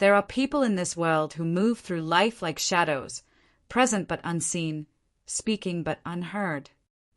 There are people in this world who move through life like shadows, present but unseen, speaking but unheard.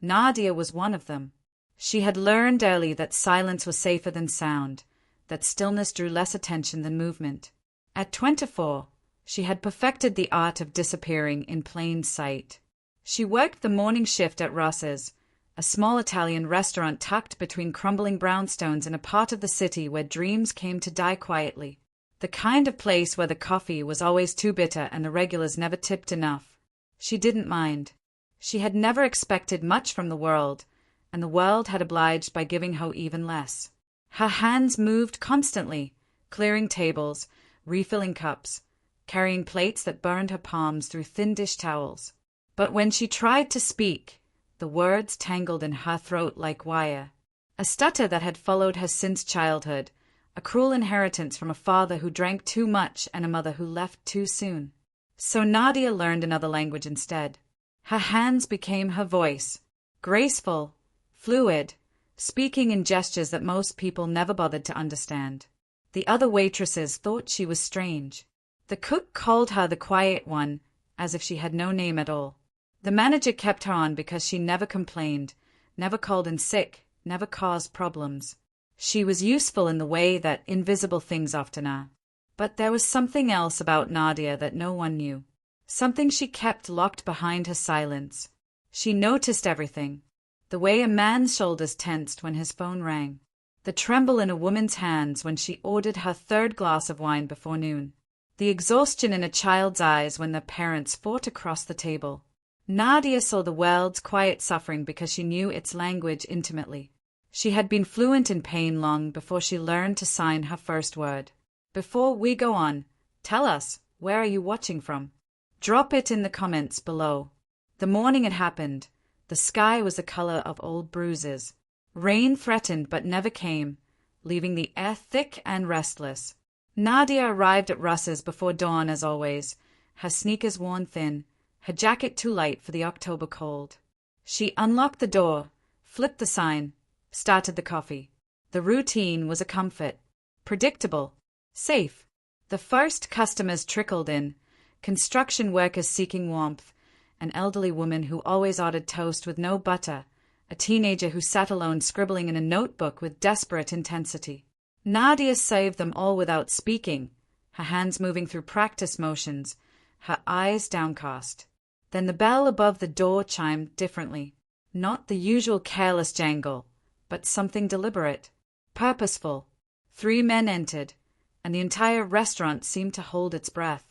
Nadia was one of them. She had learned early that silence was safer than sound, that stillness drew less attention than movement. At 24, she had perfected the art of disappearing in plain sight. She worked the morning shift at Ross's, a small Italian restaurant tucked between crumbling brownstones in a part of the city where dreams came to die quietly. The kind of place where the coffee was always too bitter and the regulars never tipped enough. She didn't mind. She had never expected much from the world, and the world had obliged by giving her even less. Her hands moved constantly, clearing tables, refilling cups, carrying plates that burned her palms through thin dish towels. But when she tried to speak, the words tangled in her throat like wire. A stutter that had followed her since childhood, a cruel inheritance from a father who drank too much and a mother who left too soon. So Nadia learned another language instead. Her hands became her voice, graceful, fluid, speaking in gestures that most people never bothered to understand. The other waitresses thought she was strange. The cook called her the quiet one, as if she had no name at all. The manager kept her on because she never complained, never called in sick, never caused problems. She was useful in the way that invisible things often are. But there was something else about Nadia that no one knew. Something she kept locked behind her silence. She noticed everything. The way a man's shoulders tensed when his phone rang. The tremble in a woman's hands when she ordered her third glass of wine before noon. The exhaustion in a child's eyes when their parents fought across the table. Nadia saw the world's quiet suffering because she knew its language intimately. She had been fluent in pain long before she learned to sign her first word. Before we go on, tell us, where are you watching from? Drop it in the comments below. The morning it happened, the sky was the color of old bruises. Rain threatened but never came, leaving the air thick and restless. Nadia arrived at Russ's before dawn as always, her sneakers worn thin, her jacket too light for the October cold. She unlocked the door, flipped the sign, started the coffee. The routine was a comfort. Predictable. Safe. The first customers trickled in, construction workers seeking warmth, an elderly woman who always ordered toast with no butter, a teenager who sat alone scribbling in a notebook with desperate intensity. Nadia saved them all without speaking, her hands moving through practice motions, her eyes downcast. Then the bell above the door chimed differently. Not the usual careless jangle, but something deliberate, purposeful. 3 men entered, and the entire restaurant seemed to hold its breath.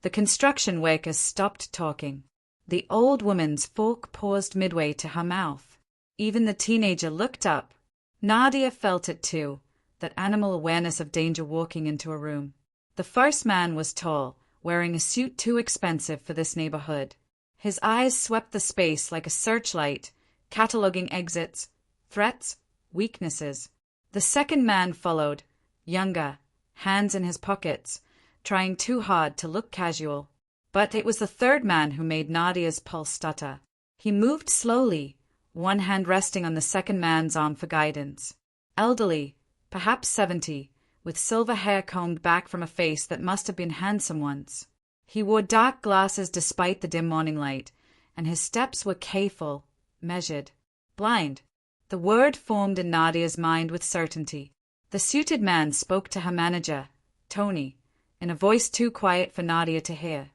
The construction workers stopped talking. The old woman's fork paused midway to her mouth. Even the teenager looked up. Nadia felt it too, that animal awareness of danger walking into a room. The first man was tall, wearing a suit too expensive for this neighborhood. His eyes swept the space like a searchlight, cataloging exits, threats, weaknesses. The second man followed, younger, hands in his pockets, trying too hard to look casual. But it was the third man who made Nadia's pulse stutter. He moved slowly, one hand resting on the second man's arm for guidance. Elderly, perhaps 70, with silver hair combed back from a face that must have been handsome once. He wore dark glasses despite the dim morning light, and his steps were careful, measured. Blind. The word formed in Nadia's mind with certainty. The suited man spoke to her manager, Tony, in a voice too quiet for Nadia to hear.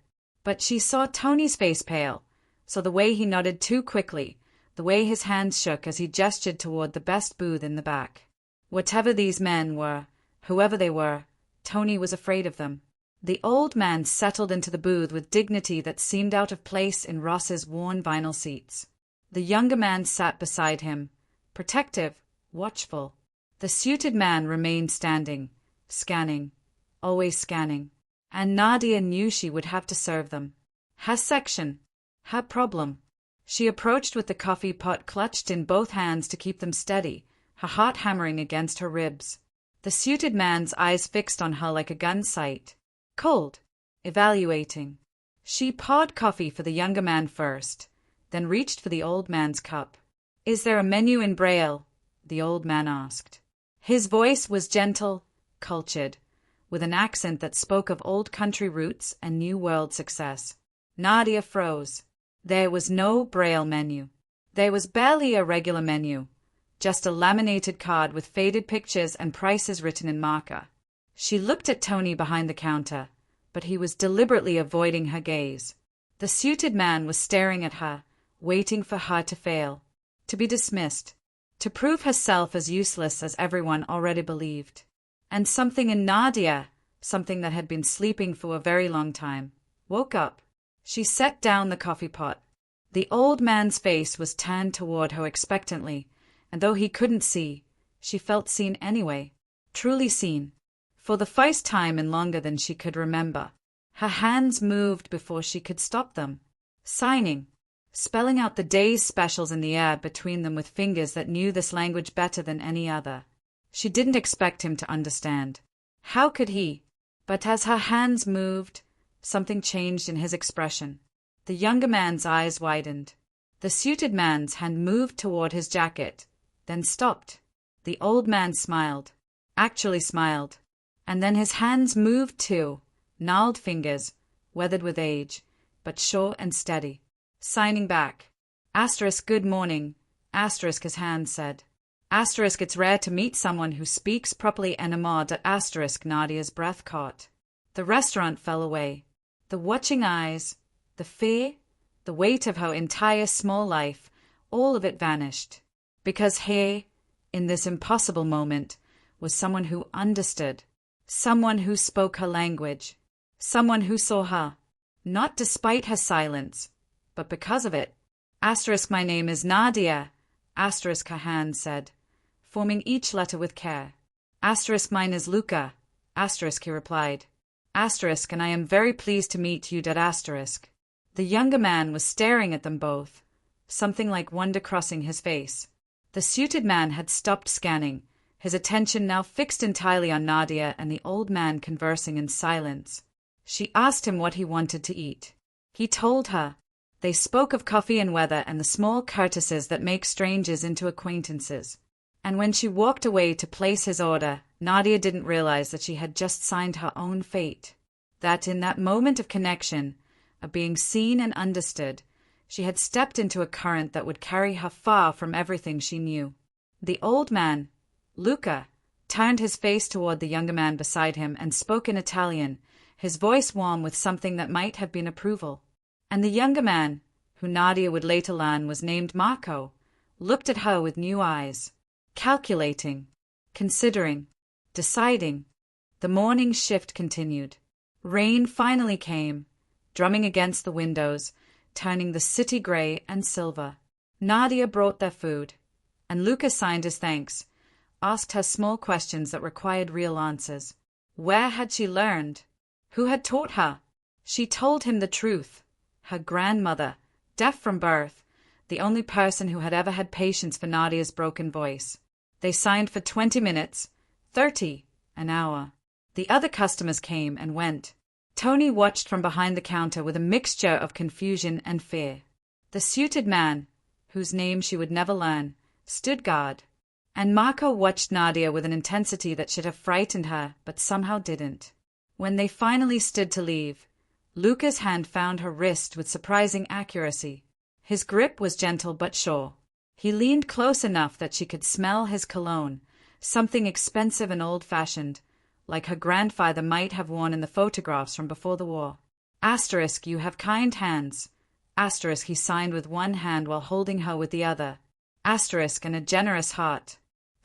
But she saw Tony's face pale, saw the way he nodded too quickly, the way his hands shook as he gestured toward the best booth in the back. Whatever these men were, whoever they were, Tony was afraid of them. The old man settled into the booth with dignity that seemed out of place in Ross's worn vinyl seats. The younger man sat beside him, protective, watchful. The suited man remained standing, scanning, always scanning. And Nadia knew she would have to serve them. Her section. Her problem. She approached with the coffee pot clutched in both hands to keep them steady, her heart hammering against her ribs. The suited man's eyes fixed on her like a gun sight. Cold. Evaluating. She poured coffee for the younger man first, then reached for the old man's cup. "Is there a menu in Braille?" the old man asked. His voice was gentle, cultured, with an accent that spoke of old country roots and new world success. Nadia froze. There was no Braille menu. There was barely a regular menu, just a laminated card with faded pictures and prices written in marker. She looked at Tony behind the counter, but he was deliberately avoiding her gaze. The suited man was staring at her, waiting for her to fail, to be dismissed, to prove herself as useless as everyone already believed. And something in Nadia, something that had been sleeping for a very long time, woke up. She set down the coffee pot. The old man's face was turned toward her expectantly, and though he couldn't see, she felt seen anyway, truly seen. For the first time in longer than she could remember, her hands moved before she could stop them, signing, spelling out the day's specials in the air between them with fingers that knew this language better than any other. She didn't expect him to understand. How could he? But as her hands moved, something changed in his expression. The younger man's eyes widened. The suited man's hand moved toward his jacket, then stopped. The old man smiled, actually smiled, and then his hands moved too, gnarled fingers, weathered with age, but sure and steady. Signing back. Asterisk good morning. Asterisk his hand said. Asterisk it's rare to meet someone who speaks properly anymore. Asterisk Nadia's breath caught. The restaurant fell away. The watching eyes, the fear, the weight of her entire small life, all of it vanished. Because here, in this impossible moment, was someone who understood, someone who spoke her language, someone who saw her, not despite her silence, but because of it. Asterisk my name is Nadia, asterisk her hand said, forming each letter with care. Asterisk mine is Luca, asterisk he replied. Asterisk and I am very pleased to meet you. Asterisk. The younger man was staring at them both, something like wonder crossing his face. The suited man had stopped scanning, his attention now fixed entirely on Nadia and the old man conversing in silence. She asked him what he wanted to eat. He told her. They spoke of coffee and weather and the small courtesies that make strangers into acquaintances. And when she walked away to place his order, Nadia didn't realize that she had just signed her own fate. That in that moment of connection, of being seen and understood, she had stepped into a current that would carry her far from everything she knew. The old man, Luca, turned his face toward the younger man beside him and spoke in Italian, his voice warm with something that might have been approval. And the younger man, who Nadia would later learn was named Marco, looked at her with new eyes, calculating, considering, deciding. The morning shift continued. Rain finally came, drumming against the windows, turning the city gray and silver. Nadia brought their food, and Luca signed his thanks, asked her small questions that required real answers. Where had she learned? Who had taught her? She told him the truth. Her grandmother, deaf from birth, the only person who had ever had patience for Nadia's broken voice. They signed for 20 minutes, 30, an hour. The other customers came and went. Tony watched from behind the counter with a mixture of confusion and fear. The suited man, whose name she would never learn, stood guard, and Marco watched Nadia with an intensity that should have frightened her, but somehow didn't. When they finally stood to leave, Luca's hand found her wrist with surprising accuracy. His grip was gentle but sure. He leaned close enough that she could smell his cologne, something expensive and old-fashioned, like her grandfather might have worn in the photographs from before the war. Asterisk, you have kind hands. Asterisk, he signed with one hand while holding her with the other. Asterisk, and a generous heart.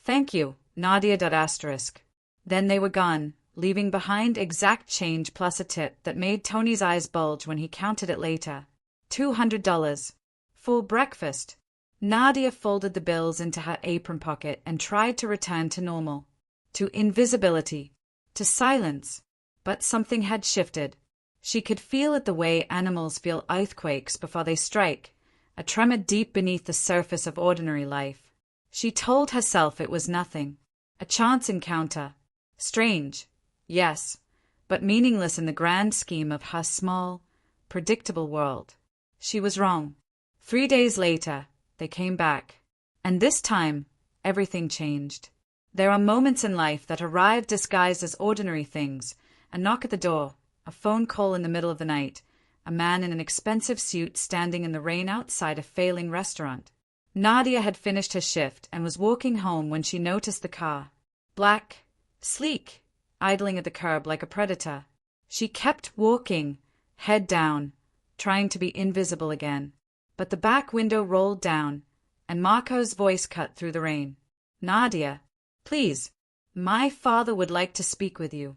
Thank you, Nadia. Asterisk. Then they were gone, leaving behind exact change plus a tip that made Tony's eyes bulge when he counted it later. $200. For breakfast. Nadia folded the bills into her apron pocket and tried to return to normal. To invisibility. To silence. But something had shifted. She could feel it the way animals feel earthquakes before they strike, a tremor deep beneath the surface of ordinary life. She told herself it was nothing. A chance encounter. Strange. Yes, but meaningless in the grand scheme of her small, predictable world. She was wrong. 3 days later, they came back. And this time, everything changed. There are moments in life that arrive disguised as ordinary things, A knock at the door, a phone call in the middle of the night, a man in an expensive suit standing in the rain outside a failing restaurant. Nadia had finished her shift and was walking home when she noticed the car. Black, sleek, idling at the curb like a predator. She kept walking, head down, trying to be invisible again. But the back window rolled down, and Marco's voice cut through the rain. Nadia, please, my father would like to speak with you.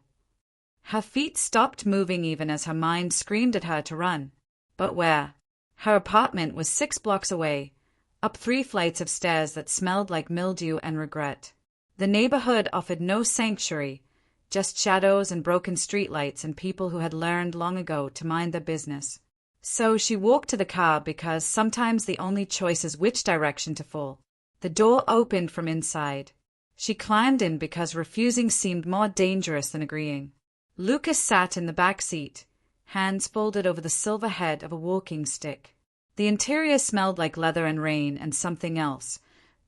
Her feet stopped moving even as her mind screamed at her to run. But where? Her apartment was 6 blocks away, up 3 flights of stairs that smelled like mildew and regret. The neighborhood offered no sanctuary, just shadows and broken streetlights and people who had learned long ago to mind their business. So she walked to the car because sometimes the only choice is which direction to fall. The door opened from inside. She climbed in because refusing seemed more dangerous than agreeing. Lucas sat in the back seat, hands folded over the silver head of a walking stick. The interior smelled like leather and rain and something else.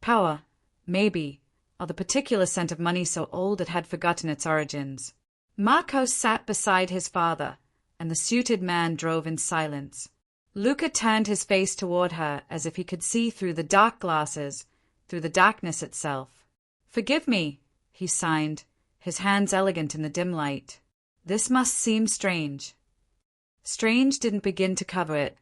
Power, maybe, or the particular scent of money so old it had forgotten its origins. Marco sat beside his father, and the suited man drove in silence. Luca turned his face toward her as if he could see through the dark glasses, through the darkness itself. "Forgive me," he signed, his hands elegant in the dim light. "This must seem strange." Strange didn't begin to cover it.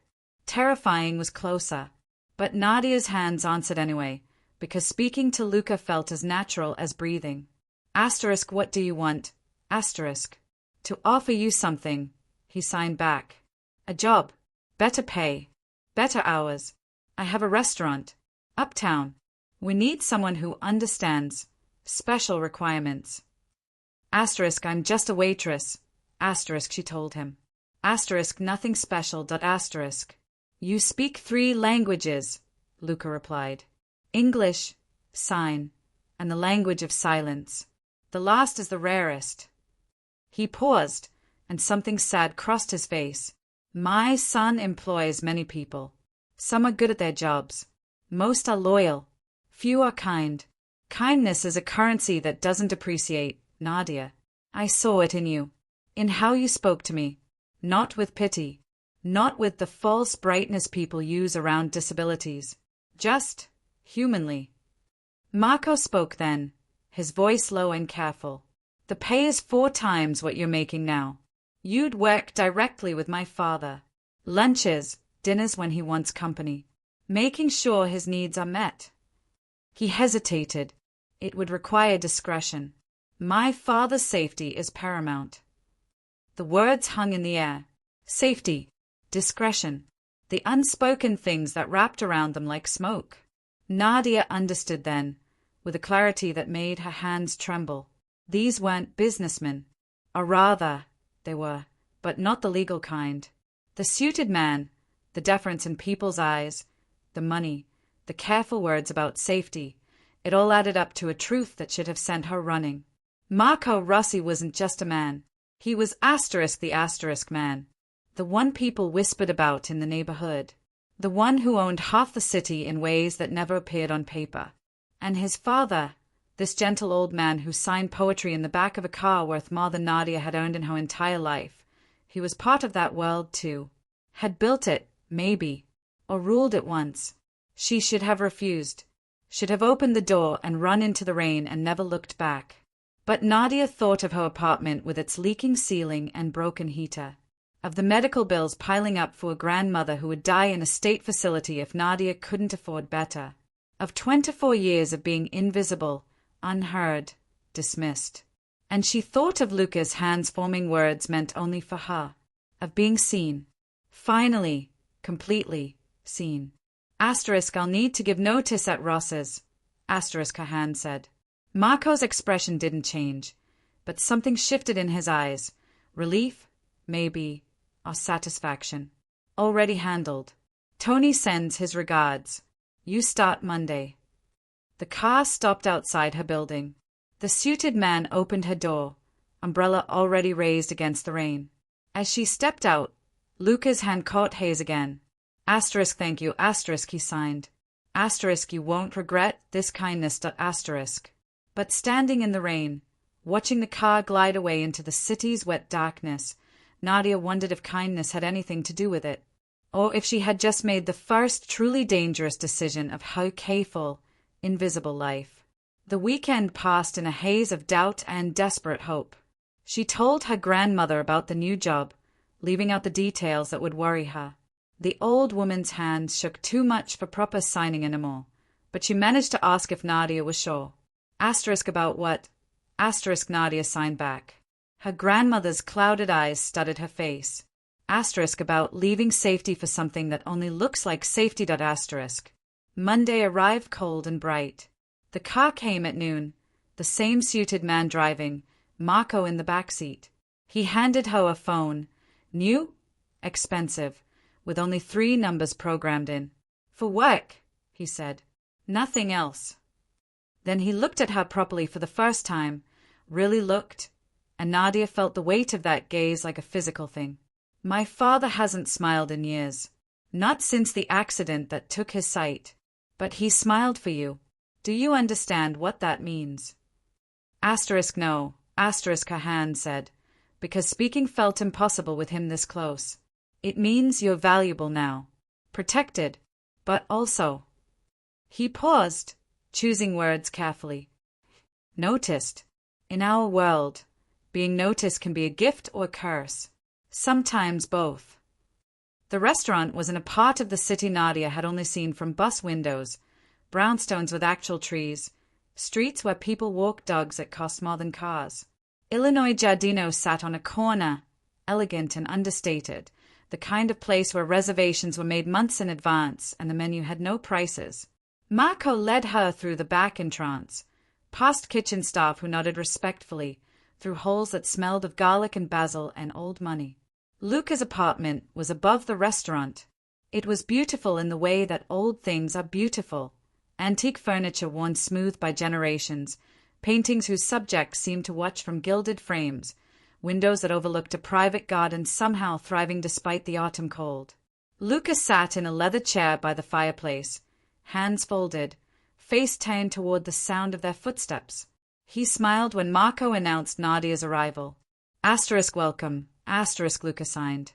Terrifying was closer. But Nadia's hands answered anyway, because speaking to Luca felt as natural as breathing. Asterisk, what do you want? Asterisk. To offer you something, he signed back. A job. Better pay. Better hours. I have a restaurant. Uptown. We need someone who understands. Special requirements. Asterisk, I'm just a waitress. Asterisk, she told him. Asterisk, nothing special. Asterisk. You speak 3 languages, Luca replied. English, sign, and the language of silence. The last is the rarest. He paused, and something sad crossed his face. My son employs many people. Some are good at their jobs. Most are loyal. Few are kind. Kindness is a currency that doesn't depreciate, Nadia. I saw it in you. In how you spoke to me. Not with pity. Not with the false brightness people use around disabilities. Just humanly. Marco spoke then, his voice low and careful. The pay is 4 times what you're making now. You'd work directly with my father. Lunches, dinners when he wants company. Making sure his needs are met. He hesitated. It would require discretion. My father's safety is paramount. The words hung in the air. Safety. Discretion. The unspoken things that wrapped around them like smoke. Nadia understood then, with a clarity that made her hands tremble. These weren't businessmen. Or rather, they were, but not the legal kind. The suited man, the deference in people's eyes, the money, the careful words about safety, it all added up to a truth that should have sent her running. Marco Rossi wasn't just a man. He was asterisk the asterisk man. The one people whispered about in the neighborhood. The one who owned half the city in ways that never appeared on paper. And his father, this gentle old man who signed poetry in the back of a car worth more than Nadia had earned in her entire life. He was part of that world, too. Had built it, maybe. Or ruled it once. She should have refused. Should have opened the door and run into the rain and never looked back. But Nadia thought of her apartment with its leaking ceiling and broken heater. Of the medical bills piling up for a grandmother who would die in a state facility if Nadia couldn't afford better. Of 24 years of being invisible, unheard, dismissed. And she thought of Luca's hands forming words meant only for her. Of being seen. Finally, completely, seen. Asterisk, I'll need to give notice at Ross's. Asterisk, her hand said. Marco's expression didn't change, but something shifted in his eyes. Relief, maybe, or satisfaction. Already handled. Tony sends his regards. You start Monday. The car stopped outside her building. The suited man opened her door, umbrella already raised against the rain. As she stepped out, Luca's hand caught his again. Asterisk, thank you, asterisk, he signed. Asterisk, you won't regret this kindness. Asterisk. But standing in the rain, Watching the car glide away into the city's wet darkness, Nadia wondered if kindness had anything to do with it, or if she had just made the first truly dangerous decision of her careful, invisible life. The weekend passed in a haze of doubt and desperate hope. She told her grandmother about the new job, leaving out the details that would worry her. The old woman's hands shook too much for proper signing anymore, but she managed to ask if Nadia was sure. Asterisk about what? Asterisk Nadia signed back. Her grandmother's clouded eyes studied her face. Asterisk about leaving safety for something that only looks like safety. Asterisk. Monday arrived cold and bright. The car came at noon, the same suited man driving, Marco in the back seat. He handed her a phone, new, expensive, with only 3 numbers programmed in. For work, he said. Nothing else. Then he looked at her properly for the first time, really looked, and Nadia felt the weight of that gaze like a physical thing. My father hasn't smiled in years. Not since the accident that took his sight. But he smiled for you. Do you understand what that means? Asterisk no, asterisk her hand said, because speaking felt impossible with him this close. It means you're valuable now. Protected, but also. He paused, choosing words carefully. Noticed. In our world, being noticed can be a gift or a curse. Sometimes both. The restaurant was in a part of the city Nadia had only seen from bus windows, brownstones with actual trees, streets where people walked dogs that cost more than cars. Illinois Giardino sat on a corner, elegant and understated, the kind of place where reservations were made months in advance and the menu had no prices. Marco led her through the back entrance, past kitchen staff who nodded respectfully, through halls that smelled of garlic and basil and old money. Luca's apartment was above the restaurant. It was beautiful in the way that old things are beautiful. Antique furniture worn smooth by generations, paintings whose subjects seemed to watch from gilded frames, windows that overlooked a private garden somehow thriving despite the autumn cold. Luca sat in a leather chair by the fireplace, hands folded, face turned toward the sound of their footsteps. He smiled when Marco announced Nadia's arrival. Asterisk welcome, asterisk Luca signed.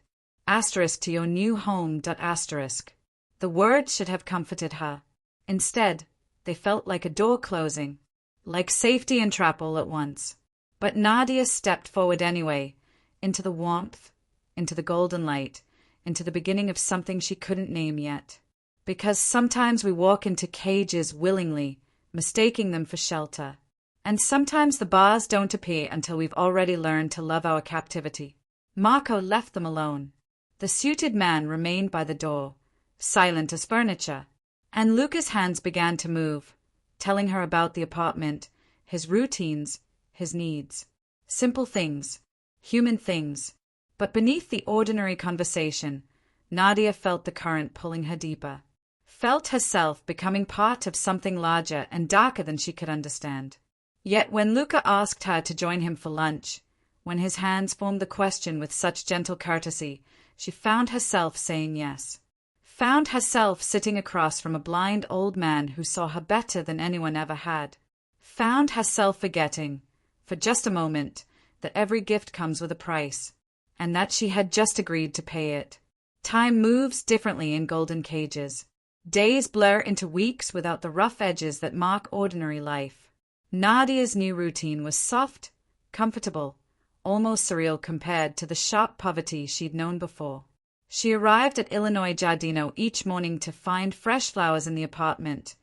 Asterisk to your new home. Asterisk. The words should have comforted her. Instead, they felt like a door closing, like safety and trap all at once. But Nadia stepped forward anyway, into the warmth, into the golden light, into the beginning of something she couldn't name yet. Because sometimes we walk into cages willingly, mistaking them for shelter. And sometimes the bars don't appear until we've already learned to love our captivity. Marco left them alone. The suited man remained by the door, silent as furniture, and Luca's hands began to move, telling her about the apartment, his routines, his needs. Simple things, human things. But beneath the ordinary conversation, Nadia felt the current pulling her deeper. Felt herself becoming part of something larger and darker than she could understand. Yet when Luca asked her to join him for lunch, when his hands formed the question with such gentle courtesy, she found herself saying yes. Found herself sitting across from a blind old man who saw her better than anyone ever had. Found herself forgetting, for just a moment, that every gift comes with a price, and that she had just agreed to pay it. Time moves differently in golden cages. Days blur into weeks without the rough edges that mark ordinary life. Nadia's new routine was soft, comfortable, almost surreal compared to the sharp poverty she'd known before. She arrived at Illinois Giardino each morning to find fresh flowers in the apartment,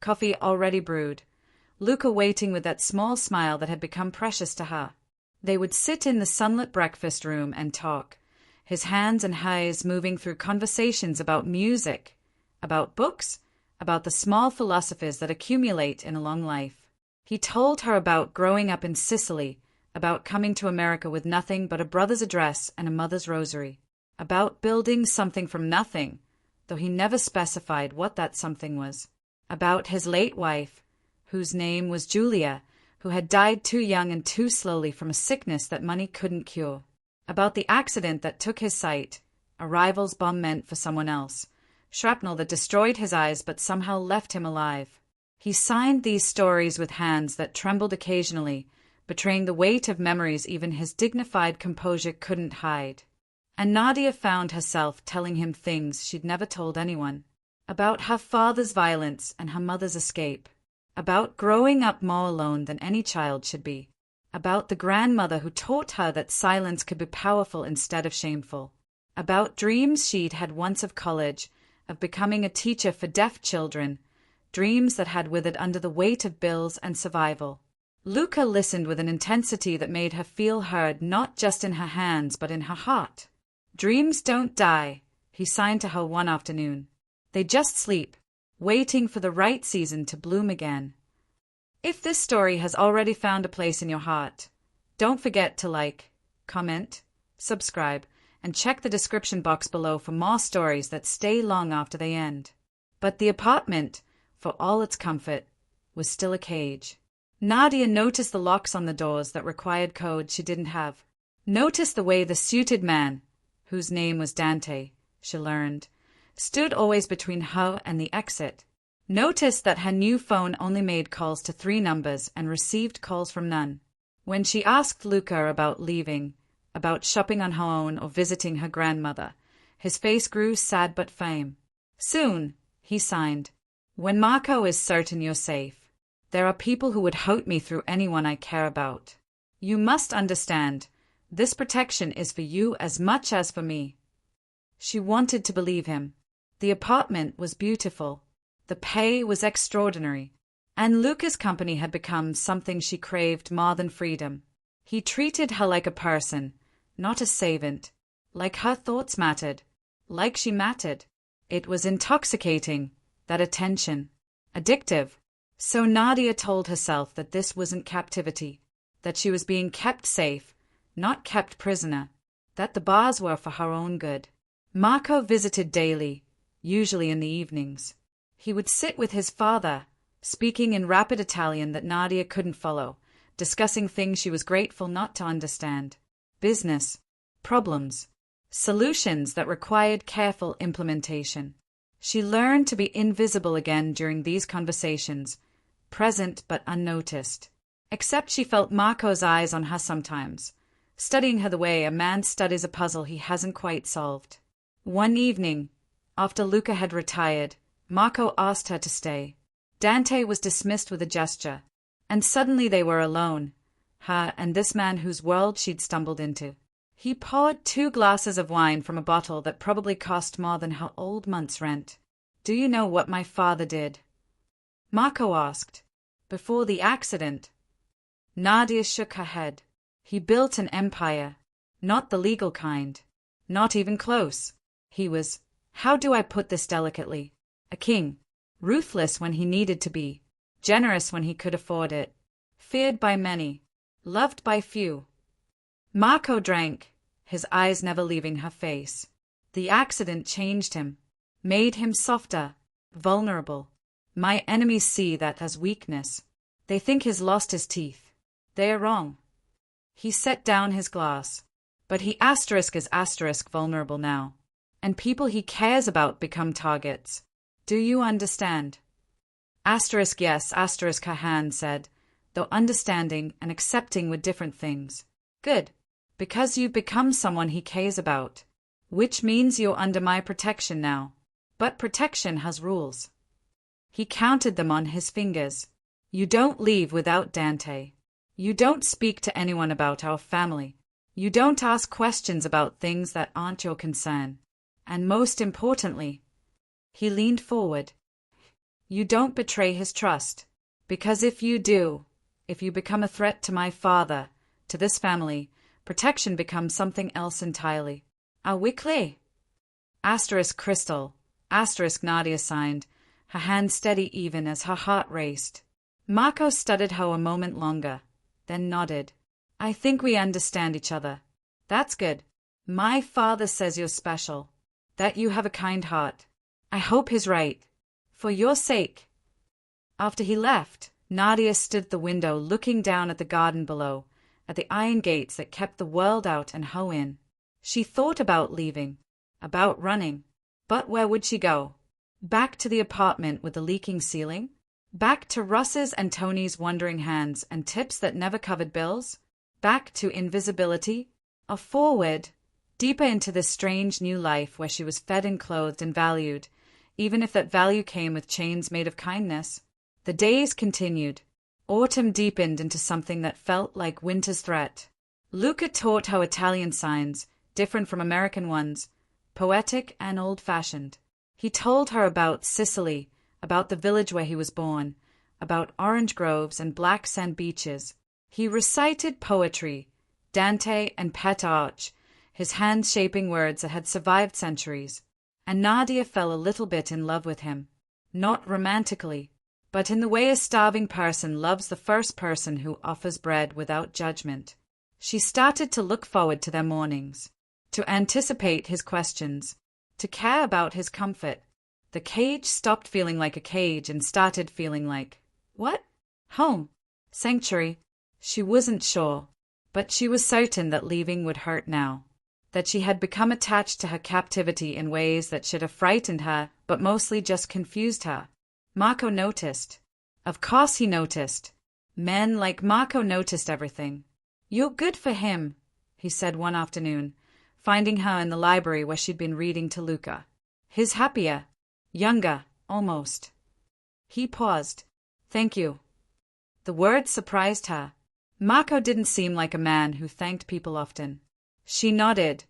coffee already brewed, Luca waiting with that small smile that had become precious to her. They would sit in the sunlit breakfast room and talk, his hands and hers moving through conversations about music, about books, about the small philosophies that accumulate in a long life. He told her about growing up in Sicily, about coming to America with nothing but a brother's address and a mother's rosary, about building something from nothing, though he never specified what that something was, about his late wife, whose name was Julia, who had died too young and too slowly from a sickness that money couldn't cure, about the accident that took his sight, a rival's bomb meant for someone else, shrapnel that destroyed his eyes but somehow left him alive. He signed these stories with hands that trembled occasionally, betraying the weight of memories even his dignified composure couldn't hide. And Nadia found herself telling him things she'd never told anyone. About her father's violence and her mother's escape. About growing up more alone than any child should be. About the grandmother who taught her that silence could be powerful instead of shameful. About dreams she'd had once of college, of becoming a teacher for deaf children, dreams that had withered under the weight of bills and survival. Luca listened with an intensity that made her feel heard not just in her hands but in her heart. Dreams don't die, he signed to her one afternoon. They just sleep, waiting for the right season to bloom again. If this story has already found a place in your heart, don't forget to like, comment, subscribe, and check the description box below for more stories that stay long after they end. But the apartment, for all its comfort, was still a cage. Nadia noticed the locks on the doors that required code she didn't have. Noticed the way the suited man, whose name was Dante, she learned, stood always between her and the exit. Noticed that her new phone only made calls to 3 numbers and received calls from none. When she asked Luca about leaving, about shopping on her own or visiting her grandmother, his face grew sad but firm. Soon, he signed. When Marco is certain you're safe, there are people who would hurt me through anyone I care about. You must understand, this protection is for you as much as for me. She wanted to believe him. The apartment was beautiful. The pay was extraordinary. And Luca's company had become something she craved more than freedom. He treated her like a person, not a servant. Like her thoughts mattered. Like she mattered. It was intoxicating, that attention. Addictive. So Nadia told herself that this wasn't captivity. That she was being kept safe, not kept prisoner. That the bars were for her own good. Marco visited daily, usually in the evenings. He would sit with his father, speaking in rapid Italian that Nadia couldn't follow, discussing things she was grateful not to understand. Business, problems, solutions that required careful implementation. She learned to be invisible again during these conversations, present but unnoticed. Except she felt Marco's eyes on her sometimes, studying her the way a man studies a puzzle he hasn't quite solved. One evening, after Luca had retired, Marco asked her to stay. Dante was dismissed with a gesture, and suddenly they were alone, her and this man whose world she'd stumbled into. He poured 2 glasses of wine from a bottle that probably cost more than her old month's rent. Do you know what my father did? Marco asked. Before the accident. Nadia shook her head. He built an empire. Not the legal kind. Not even close. He was, how do I put this delicately? A king. Ruthless when he needed to be. Generous when he could afford it. Feared by many. Loved by few. Marco drank, his eyes never leaving her face. The accident changed him. Made him softer. Vulnerable. My enemies see that as weakness. They think he's lost his teeth. They are wrong. He set down his glass. But he is vulnerable now. And people he cares about become targets. Do you understand? Yes, her hand said, though understanding and accepting were different things. Good. Because you've become someone he cares about. Which means you're under my protection now. But protection has rules. He counted them on his fingers. You don't leave without Dante. You don't speak to anyone about our family. You don't ask questions about things that aren't your concern. And most importantly, he leaned forward. You don't betray his trust. Because if you do, if you become a threat to my father, to this family, protection becomes something else entirely. Are we clear? Crystal. Nadia signed, her hand steady even as her heart raced. Marco studied her a moment longer, then nodded. I think we understand each other. That's good. My father says you're special. That you have a kind heart. I hope he's right. For your sake. After he left, Nadia stood at the window looking down at the garden below, at the iron gates that kept the world out and her in. She thought about leaving, about running. But where would she go? Back to the apartment with the leaking ceiling? Back to Russ's and Tony's wandering hands and tips that never covered bills? Back to invisibility? Or forward, deeper into this strange new life where she was fed and clothed and valued, even if that value came with chains made of kindness? The days continued. Autumn deepened into something that felt like winter's threat. Luca taught her Italian signs, different from American ones, poetic and old-fashioned. He told her about Sicily, about the village where he was born, about orange groves and black sand beaches. He recited poetry, Dante and Petrarch, his hands shaping words that had survived centuries. And Nadia fell a little bit in love with him. Not romantically, but in the way a starving person loves the first person who offers bread without judgment. She started to look forward to their mornings, to anticipate his questions, to care about his comfort. The cage stopped feeling like a cage and started feeling like, what? Home? Sanctuary? She wasn't sure, but she was certain that leaving would hurt now, that she had become attached to her captivity in ways that should have frightened her, but mostly just confused her. Marco noticed. Of course he noticed. Men like Marco noticed everything. You're good for him, he said one afternoon, finding her in the library where she'd been reading to Luca. He's happier. Younger, almost. He paused. Thank you. The word surprised her. Marco didn't seem like a man who thanked people often. She nodded,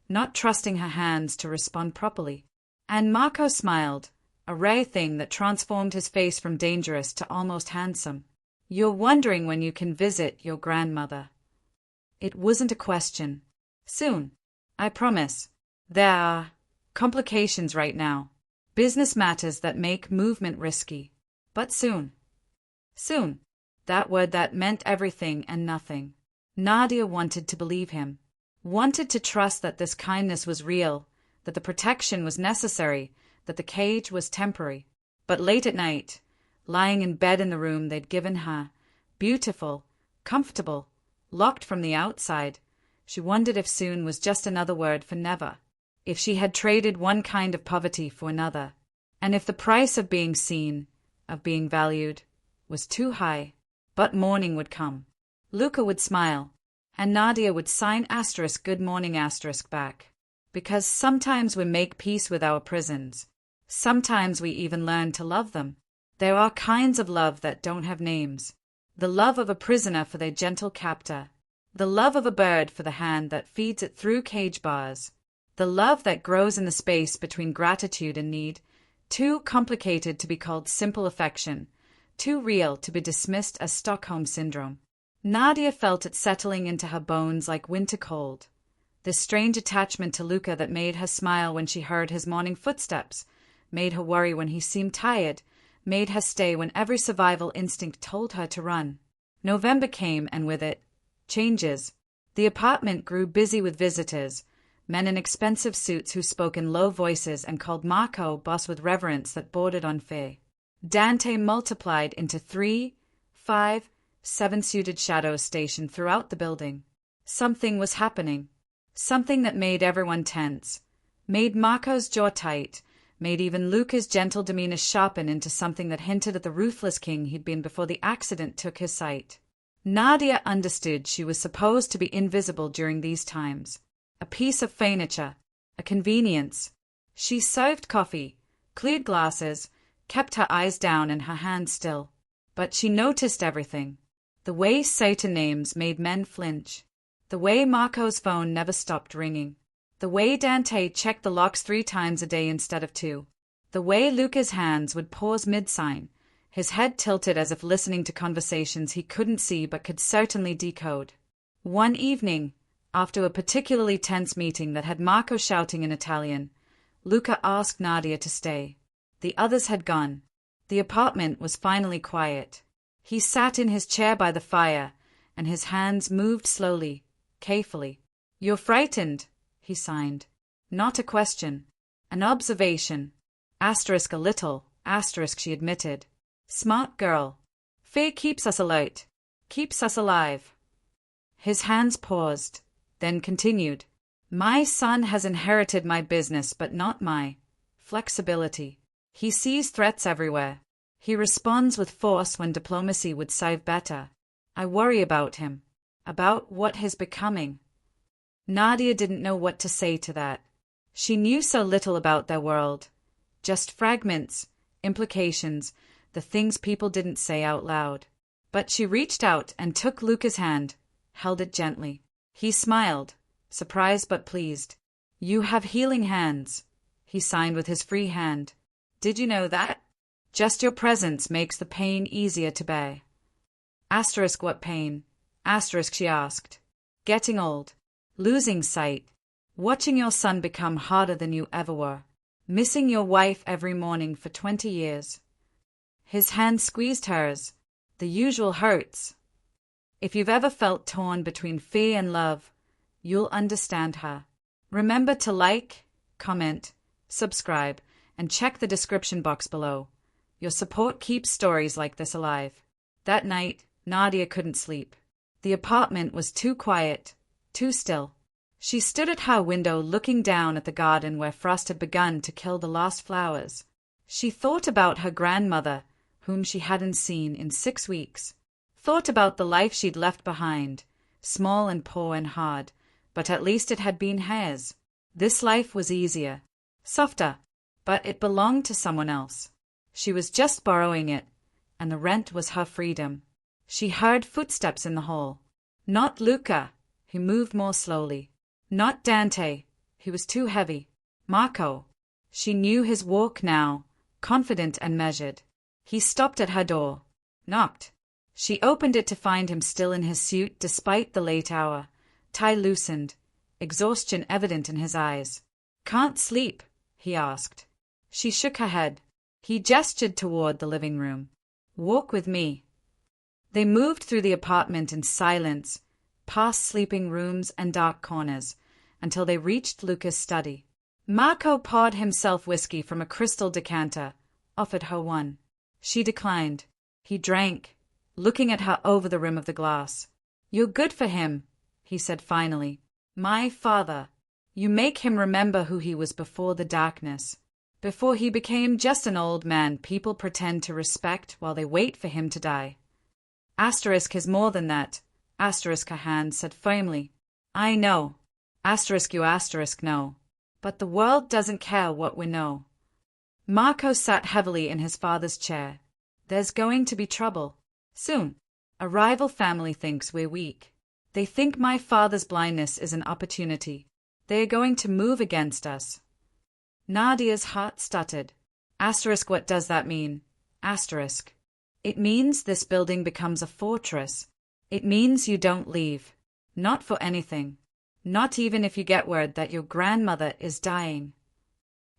not trusting her hands to respond properly. And Marco smiled, a rare thing that transformed his face from dangerous to almost handsome. You're wondering when you can visit your grandmother. It wasn't a question. Soon. I promise. There are complications right now. Business matters that make movement risky. But soon. Soon. That word that meant everything and nothing. Nadia wanted to believe him. Wanted to trust that this kindness was real, that the protection was necessary, that the cage was temporary. But late at night, lying in bed in the room they'd given her, beautiful, comfortable, locked from the outside, she wondered if soon was just another word for never, if she had traded one kind of poverty for another, and if the price of being seen, of being valued, was too high. But morning would come. Luca would smile, and Nadia would sign *good morning* back. Because sometimes we make peace with our prisons. Sometimes we even learn to love them. There are kinds of love that don't have names. The love of a prisoner for their gentle captor. The love of a bird for the hand that feeds it through cage bars. The love that grows in the space between gratitude and need. Too complicated to be called simple affection. Too real to be dismissed as Stockholm Syndrome. Nadia felt it settling into her bones like winter cold. This strange attachment to Luca that made her smile when she heard his morning footsteps, made her worry when he seemed tired, made her stay when every survival instinct told her to run. November came, and with it, changes. The apartment grew busy with visitors, men in expensive suits who spoke in low voices and called Marco boss with reverence that bordered on fear. Dante multiplied into 3, 5, 7-suited shadows stationed throughout the building. Something was happening. Something that made everyone tense, made Marco's jaw tight, made even Luca's gentle demeanor sharpen into something that hinted at the ruthless king he'd been before the accident took his sight. Nadia understood she was supposed to be invisible during these times. A piece of furniture, a convenience. She served coffee, cleared glasses, kept her eyes down and her hands still. But she noticed everything. The way certain names made men flinch. The way Marco's phone never stopped ringing. The way Dante checked the locks 3 times a day instead of 2. The way Luca's hands would pause mid-sign, his head tilted as if listening to conversations he couldn't see but could certainly decode. One evening, after a particularly tense meeting that had Marco shouting in Italian, Luca asked Nadia to stay. The others had gone. The apartment was finally quiet. He sat in his chair by the fire, and his hands moved slowly, carefully. "You're frightened," he signed. Not a question. An observation. *a little, she admitted. Smart girl. Fear keeps us alert. Keeps us alive. His hands paused, then continued. My son has inherited my business but not my flexibility. He sees threats everywhere. He responds with force when diplomacy would save better. I worry about him. About what he's becoming. Nadia didn't know what to say to that. She knew so little about their world. Just fragments, implications, the things people didn't say out loud. But she reached out and took Luca's hand, held it gently. He smiled, surprised but pleased. You have healing hands, he signed with his free hand. Did you know that? Just your presence makes the pain easier to bear. Asterisk what pain? Asterisk she asked. Getting old. Losing sight. Watching your son become harder than you ever were. Missing your wife every morning for 20 years. His hand squeezed hers. The usual hurts. If you've ever felt torn between fear and love, you'll understand her. Remember to like, comment, subscribe, and check the description box below. Your support keeps stories like this alive. That night, Nadia couldn't sleep. The apartment was too quiet, too still. She stood at her window looking down at the garden where frost had begun to kill the last flowers. She thought about her grandmother, whom she hadn't seen in 6 weeks. Thought about the life she'd left behind, small and poor and hard, but at least it had been hers. This life was easier, softer, but it belonged to someone else. She was just borrowing it, and the rent was her freedom. She heard footsteps in the hall. Not Luca, he moved more slowly. Not Dante, he was too heavy. Marco. She knew his walk now, confident and measured. He stopped at her door. Knocked. She opened it to find him still in his suit despite the late hour, tie loosened, exhaustion evident in his eyes. Can't sleep? He asked. She shook her head. He gestured toward the living room. Walk with me. They moved through the apartment in silence, past sleeping rooms and dark corners, until they reached Luca's study. Marco poured himself whiskey from a crystal decanter, offered her one. She declined. He drank, looking at her over the rim of the glass. You're good for him, he said finally. My father. You make him remember who he was before the darkness. Before he became just an old man people pretend to respect while they wait for him to die. Asterisk is more than that. Asterisk her hand said firmly. I know. Asterisk you asterisk no. But the world doesn't care what we know. Marco sat heavily in his father's chair. There's going to be trouble. Soon. A rival family thinks we're weak. They think my father's blindness is an opportunity. They are going to move against us. Nadia's heart stuttered. Asterisk what does that mean? Asterisk. It means this building becomes a fortress. It means you don't leave. Not for anything. Not even if you get word that your grandmother is dying.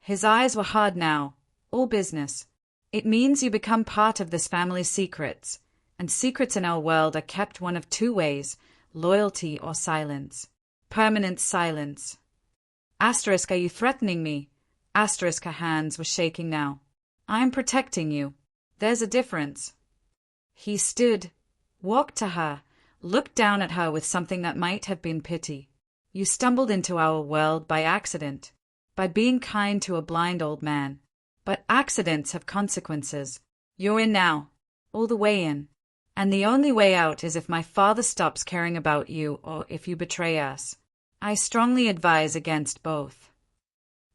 His eyes were hard now. All business. It means you become part of this family's secrets. And secrets in our world are kept one of two ways, loyalty or silence. Permanent silence. Asterisk, are you threatening me? Asterisk, her hands were shaking now. I'm protecting you. There's a difference. He stood, walked to her, looked down at her with something that might have been pity. You stumbled into our world by accident, by being kind to a blind old man. But accidents have consequences. You're in now, all the way in. And the only way out is if my father stops caring about you or if you betray us. I strongly advise against both.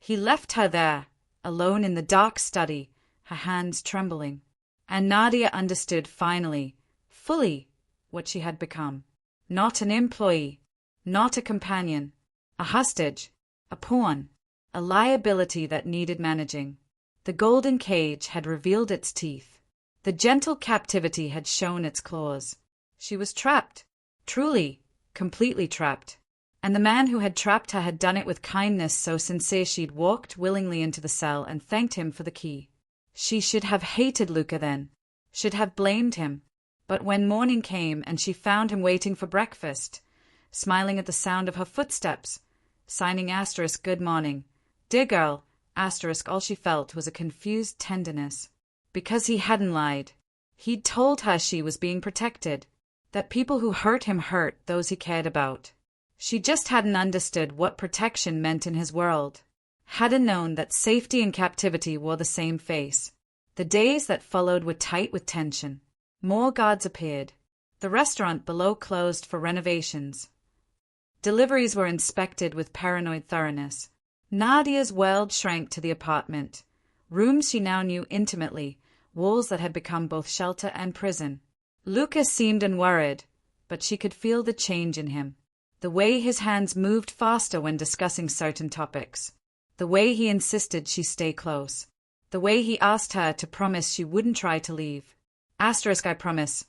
He left her there, alone in the dark study, her hands trembling. And Nadia understood finally, fully, what she had become. Not an employee, not a companion, a hostage, a pawn, a liability that needed managing. The golden cage had revealed its teeth. The gentle captivity had shown its claws. She was trapped, truly, completely trapped. And the man who had trapped her had done it with kindness so sincere she'd walked willingly into the cell and thanked him for the key. She should have hated Luca then, should have blamed him. But when morning came and she found him waiting for breakfast, smiling at the sound of her footsteps, signing asterisk good morning, dear girl, asterisk all she felt was a confused tenderness. Because he hadn't lied. He'd told her she was being protected, that people who hurt him hurt those he cared about. She just hadn't understood what protection meant in his world. Hadn't known that safety and captivity wore the same face. The days that followed were tight with tension. More guards appeared. The restaurant below closed for renovations. Deliveries were inspected with paranoid thoroughness. Nadia's world shrank to the apartment. Rooms she now knew intimately, walls that had become both shelter and prison. Lucas seemed unworried, but she could feel the change in him. The way his hands moved faster when discussing certain topics. The way he insisted she stay close. The way he asked her to promise she wouldn't try to leave. I promise.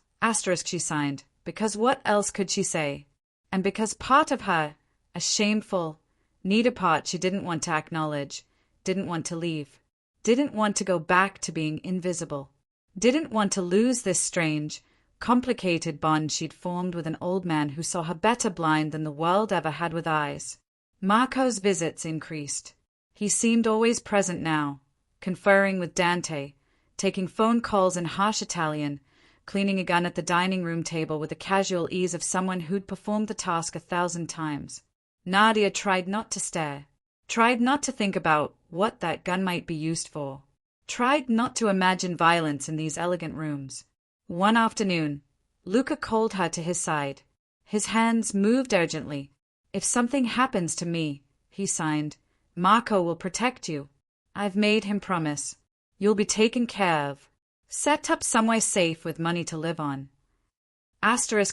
She signed, because what else could she say? And because part of her, a shameful, needed part she didn't want to acknowledge, didn't want to leave, didn't want to go back to being invisible, didn't want to lose this strange, complicated bond she'd formed with an old man who saw her better blind than the world ever had with eyes. Marco's visits increased. He seemed always present now, conferring with Dante, taking phone calls in harsh Italian, cleaning a gun at the dining room table with the casual ease of someone who'd performed the task 1,000 times. Nadia tried not to stare, tried not to think about what that gun might be used for, tried not to imagine violence in these elegant rooms. One afternoon, Luca called her to his side. His hands moved urgently. If something happens to me, he signed, Marco will protect you. I've made him promise. You'll be taken care of. Set up somewhere safe with money to live on.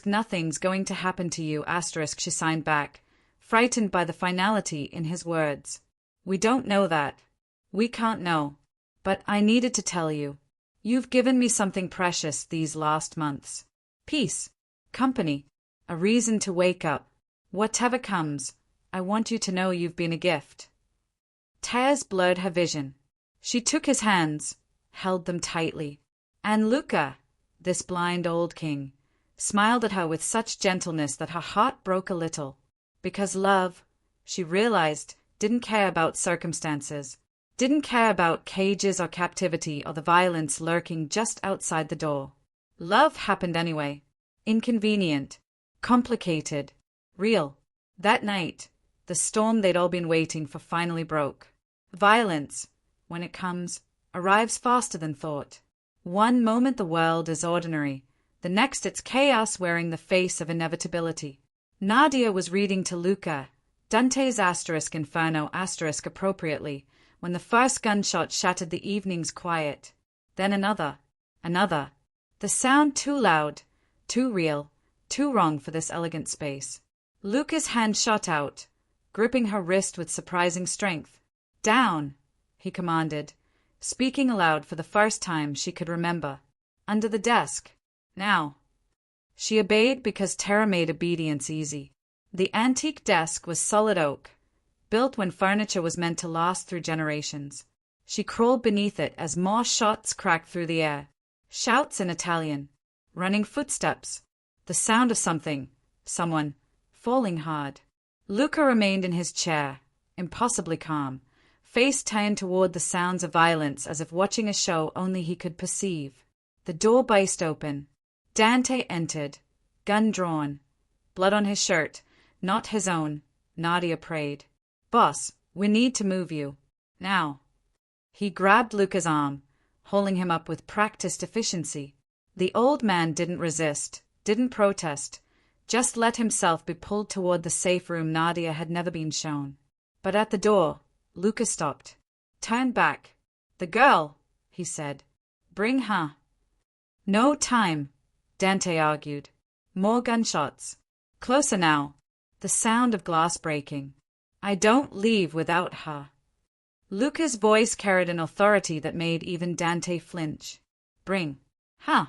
Nothing's going to happen to you, she signed back, frightened by the finality in his words. We don't know that. We can't know. But I needed to tell you. You've given me something precious these last months. Peace. Company. A reason to wake up. Whatever comes, I want you to know you've been a gift. Tears blurred her vision. She took his hands, held them tightly. And Luca, this blind old king, smiled at her with such gentleness that her heart broke a little. Because love, she realized, didn't care about circumstances, didn't care about cages or captivity or the violence lurking just outside the door. Love happened anyway. Inconvenient, complicated, real. That night, the storm they'd all been waiting for finally broke. Violence, when it comes, arrives faster than thought. One moment the world is ordinary, the next it's chaos wearing the face of inevitability. Nadia was reading to Luca, Dante's Inferno appropriately, when the first gunshot shattered the evening's quiet. Then another. The sound too loud, too real, too wrong for this elegant space. Luca's hand shot out, gripping her wrist with surprising strength. Down, he commanded, speaking aloud for the first time she could remember. Under the desk. Now. She obeyed because terror made obedience easy. The antique desk was solid oak, built when furniture was meant to last through generations. She crawled beneath it as more shots cracked through the air. Shouts in Italian. Running footsteps. The sound of someone, falling hard. Luca remained in his chair, impossibly calm, face turned toward the sounds of violence as if watching a show only he could perceive. The door burst open. Dante entered, gun drawn. Blood on his shirt, not his own. Nadia prayed. Boss, we need to move you. Now. He grabbed Luca's arm, holding him up with practiced efficiency. The old man didn't resist, didn't protest, just let himself be pulled toward the safe room Nadia had never been shown. But at the door, Luca stopped. Turned back. The girl, he said. Bring her. No time, Dante argued. More gunshots. Closer now. The sound of glass breaking. I don't leave without her. Luca's voice carried an authority that made even Dante flinch. Bring. Huh.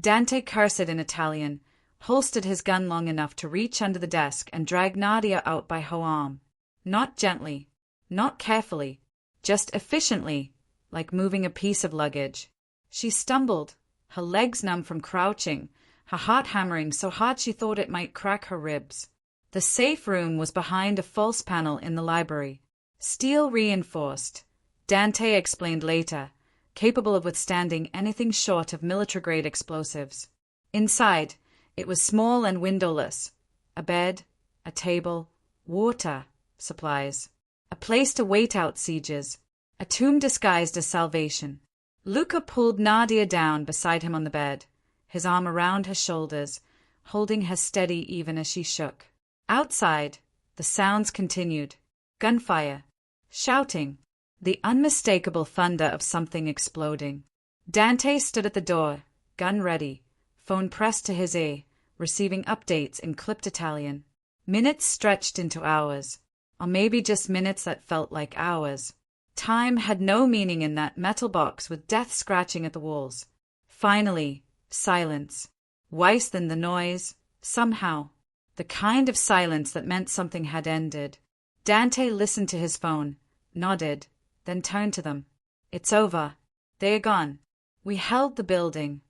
Dante cursed in Italian, holstered his gun long enough to reach under the desk and drag Nadia out by her arm. Not gently, not carefully, just efficiently, like moving a piece of luggage. She stumbled, her legs numb from crouching, her heart hammering so hard she thought it might crack her ribs. The safe room was behind a false panel in the library. Steel reinforced, Dante explained later, capable of withstanding anything short of military-grade explosives. Inside, it was small and windowless. A bed, a table, water, supplies. A place to wait out sieges. A tomb disguised as salvation. Luca pulled Nadia down beside him on the bed, his arm around her shoulders, holding her steady even as she shook. Outside, the sounds continued. Gunfire, shouting, the unmistakable thunder of something exploding. Dante stood at the door, gun ready, phone pressed to his ear, receiving updates in clipped Italian. Minutes stretched into hours, or maybe just minutes that felt like hours. Time had no meaning in that metal box with death scratching at the walls. Finally, silence. Worse than the noise, somehow. The kind of silence that meant something had ended. Dante listened to his phone, nodded, then turned to them. It's over. They are gone. We held the building.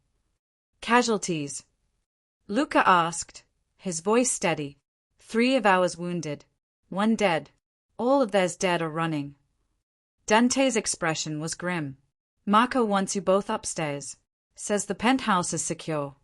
Casualties? Luca asked, his voice steady. 3 of ours wounded. 1 dead. All of theirs dead or running. Dante's expression was grim. Marco wants you both upstairs. Says the penthouse is secure.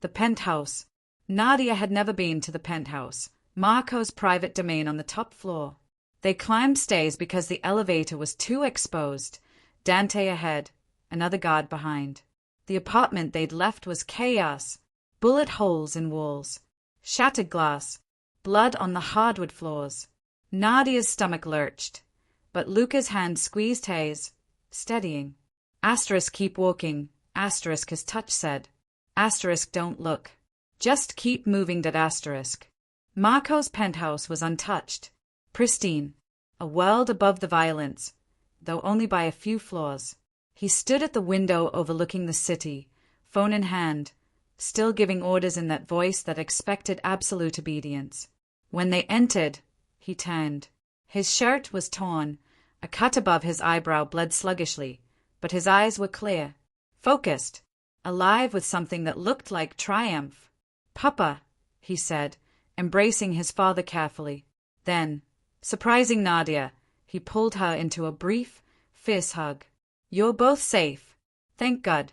The penthouse. Nadia had never been to the penthouse, Marco's private domain on the top floor. They climbed stairs because the elevator was too exposed. Dante ahead, another guard behind. The apartment they'd left was chaos. Bullet holes in walls. Shattered glass. Blood on the hardwood floors. Nadia's stomach lurched, but Luca's hand squeezed hers, steadying. Asterisk keep walking, asterisk his touch said. Asterisk don't look. Just keep moving that asterisk. Marco's penthouse was untouched, pristine, a world above the violence, though only by a few floors. He stood at the window overlooking the city, phone in hand, still giving orders in that voice that expected absolute obedience. When they entered, he turned. His shirt was torn, a cut above his eyebrow bled sluggishly, but his eyes were clear, focused, alive with something that looked like triumph. Papa, he said, embracing his father carefully. Then, surprising Nadia, he pulled her into a brief, fierce hug. You're both safe. Thank God.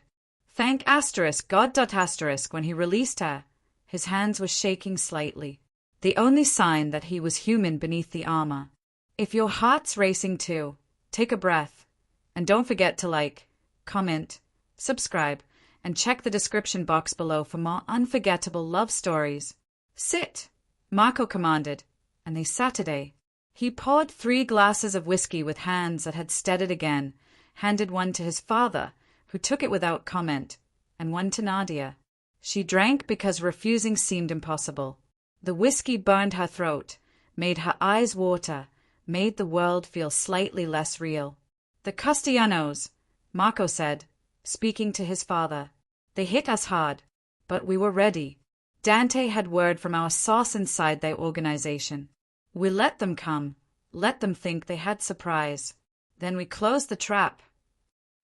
Thank asterisk God. Asterisk when he released her, his hands were shaking slightly. The only sign that he was human beneath the armor. If your heart's racing too, take a breath. And don't forget to like, comment, subscribe, and check the description box below for more unforgettable love stories. Sit, Marco commanded, and they sat today. He poured 3 glasses of whiskey with hands that had steadied again, handed one to his father, who took it without comment, and one to Nadia. She drank because refusing seemed impossible. The whiskey burned her throat, made her eyes water, made the world feel slightly less real. The Castellanos, Marco said, speaking to his father. They hit us hard, but we were ready. Dante had word from our source inside their organization. We let them come, let them think they had surprise. Then we closed the trap.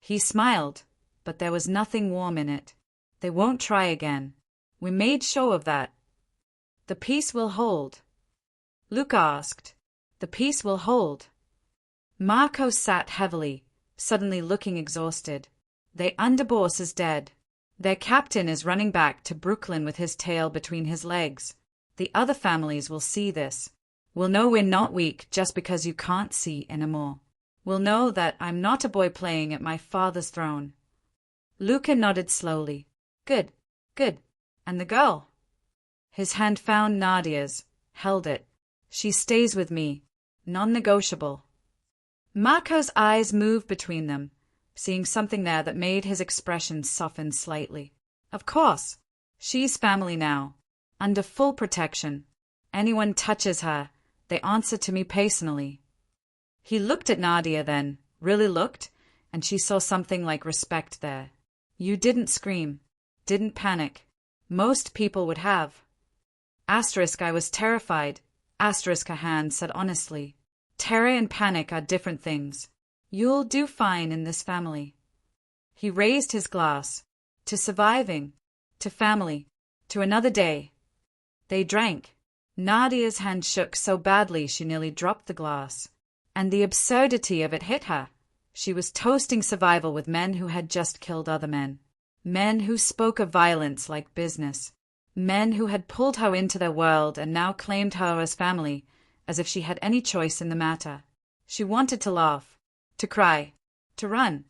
He smiled, but there was nothing warm in it. They won't try again. We made show of that. The peace will hold. Luca asked. The peace will hold. Marco sat heavily, suddenly looking exhausted. Their underboss is dead. Their captain is running back to Brooklyn with his tail between his legs. The other families will see this. Will know we're not weak just because you can't see anymore. Will know that I'm not a boy playing at my father's throne. Luca nodded slowly. Good, good. And the girl? His hand found Nadia's, held it. She stays with me. Non-negotiable. Marco's eyes moved between them, seeing something there that made his expression soften slightly. Of course. She's family now. Under full protection. Anyone touches her, they answer to me personally. He looked at Nadia then, really looked, and she saw something like respect there. You didn't scream. Didn't panic. Most people would have. Asterisk I was terrified. Asterisk her hand said honestly. Terror and panic are different things. You'll do fine in this family. He raised his glass. To surviving. To family. To another day. They drank. Nadia's hand shook so badly she nearly dropped the glass. And the absurdity of it hit her. She was toasting survival with men who had just killed other men. Men who spoke of violence like business. Men who had pulled her into their world and now claimed her as family, as if she had any choice in the matter. She wanted to laugh, to cry, to run,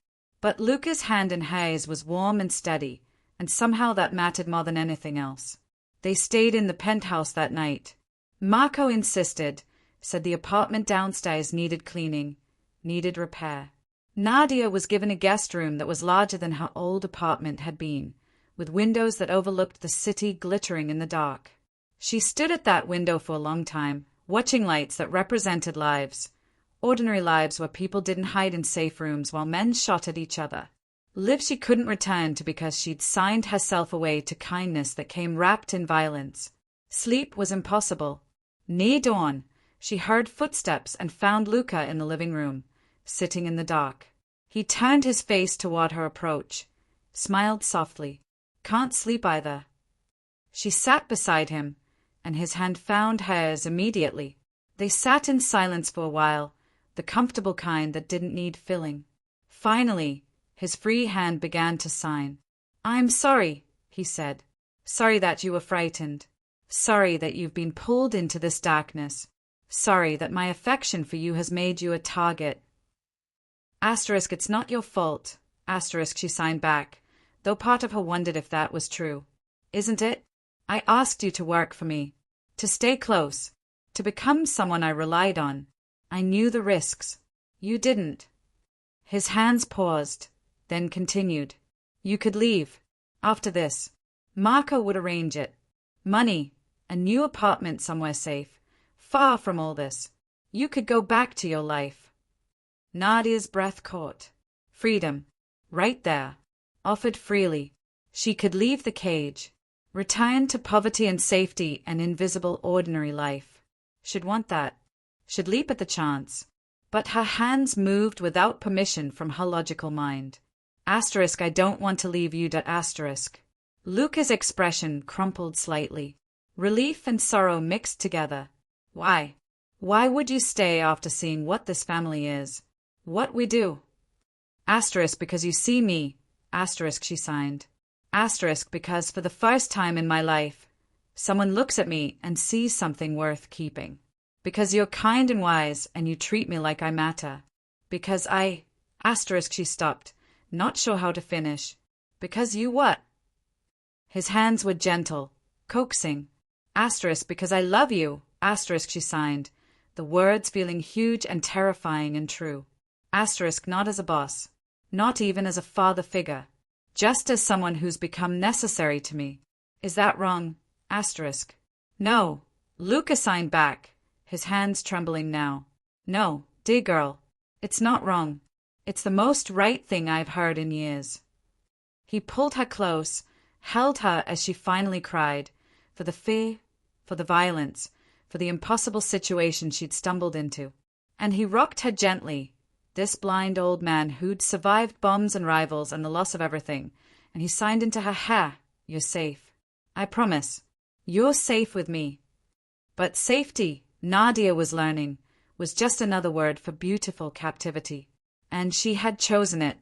But Luca's hand in hers was warm and steady, and somehow that mattered more than anything else. They stayed in the penthouse that night. Marco insisted, said the apartment downstairs needed cleaning, needed repair. Nadia was given a guest room that was larger than her old apartment had been, with windows that overlooked the city glittering in the dark. She stood at that window for a long time, watching lights that represented lives. Ordinary lives where people didn't hide in safe rooms while men shot at each other. Lives she couldn't return to because she'd signed herself away to kindness that came wrapped in violence. Sleep was impossible. Near dawn, she heard footsteps and found Luca in the living room, sitting in the dark. He turned his face toward her approach, smiled softly. "Can't sleep either." She sat beside him, and his hand found hers immediately. They sat in silence for a while, the comfortable kind that didn't need filling. Finally, his free hand began to sign. "I'm sorry," he said. "Sorry that you were frightened. Sorry that you've been pulled into this darkness. Sorry that my affection for you has made you a target. Asterisk, it's not your fault. Asterisk, she signed back, though part of her wondered if that was true. Isn't it? I asked you to work for me, to stay close, to become someone I relied on. I knew the risks. You didn't." His hands paused, then continued. "You could leave. After this. Marco would arrange it. Money, a new apartment somewhere safe, far from all this. You could go back to your life." Nadia's breath caught. Freedom. Right there. Offered freely. She could leave the cage. Return to poverty and safety and invisible ordinary life. She'd want that. She'd leap at the chance. But her hands moved without permission from her logical mind. Asterisk, I don't want to leave you. Asterisk. Luca's expression crumpled slightly. Relief and sorrow mixed together. Why? Why would you stay after seeing what this family is? What we do? Asterisk, because you see me. Asterisk, she signed. Asterisk, because for the first time in my life, someone looks at me and sees something worth keeping. Because you're kind and wise and you treat me like I matter. Because I... Asterisk, she stopped, not sure how to finish. Because you what? His hands were gentle, coaxing. Asterisk, because I love you. Asterisk, she signed, the words feeling huge and terrifying and true. Asterisk, not as a boss, not even as a father figure, just as someone who's become necessary to me. Is that wrong? Asterisk. No. Luca signed back, his hands trembling now. No, dear girl, it's not wrong. It's the most right thing I've heard in years. He pulled her close, held her as she finally cried, for the fear, for the violence, for the impossible situation she'd stumbled into. And he rocked her gently, this blind old man who'd survived bombs and rivals and the loss of everything, and he signed into her hair, "You're safe. I promise. You're safe with me." But safety, Nadia was learning, was just another word for beautiful captivity. And she had chosen it,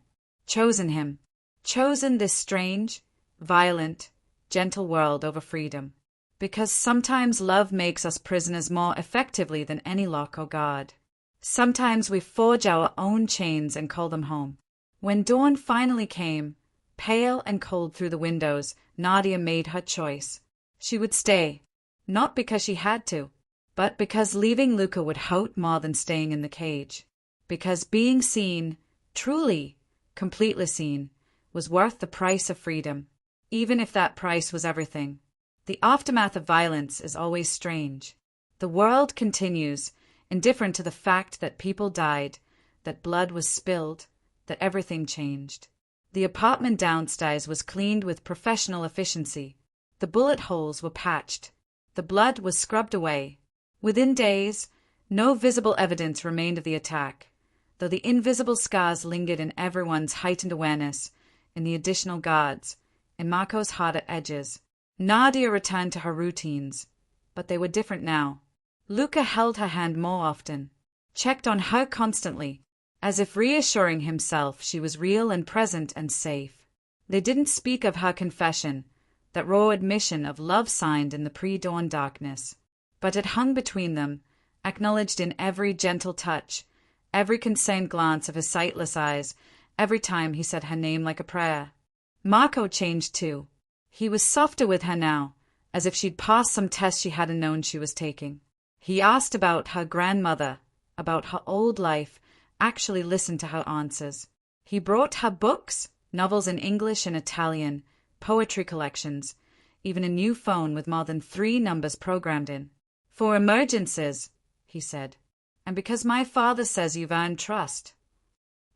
chosen him, chosen this strange, violent, gentle world over freedom. Because sometimes love makes us prisoners more effectively than any lock or guard. Sometimes we forge our own chains and call them home. When dawn finally came, pale and cold through the windows, Nadia made her choice. She would stay, not because she had to, but because leaving Luca would hurt more than staying in the cage. Because being seen, truly, completely seen, was worth the price of freedom, even if that price was everything. The aftermath of violence is always strange. The world continues, indifferent to the fact that people died, that blood was spilled, that everything changed. The apartment downstairs was cleaned with professional efficiency. The bullet holes were patched. The blood was scrubbed away. Within days, no visible evidence remained of the attack, though the invisible scars lingered in everyone's heightened awareness, in the additional guards, in Marco's heart at edges. Nadia returned to her routines, but they were different now. Luca held her hand more often, checked on her constantly, as if reassuring himself she was real and present and safe. They didn't speak of her confession, that raw admission of love signed in the pre-dawn darkness, but it hung between them, acknowledged in every gentle touch, every concerned glance of his sightless eyes, every time he said her name like a prayer. Marco changed too. He was softer with her now, as if she'd passed some test she hadn't known she was taking. He asked about her grandmother, about her old life, actually listened to her answers. He brought her books, novels in English and Italian, poetry collections, even a new phone with more than 3 numbers programmed in. For emergencies, he said. And because my father says you've earned trust.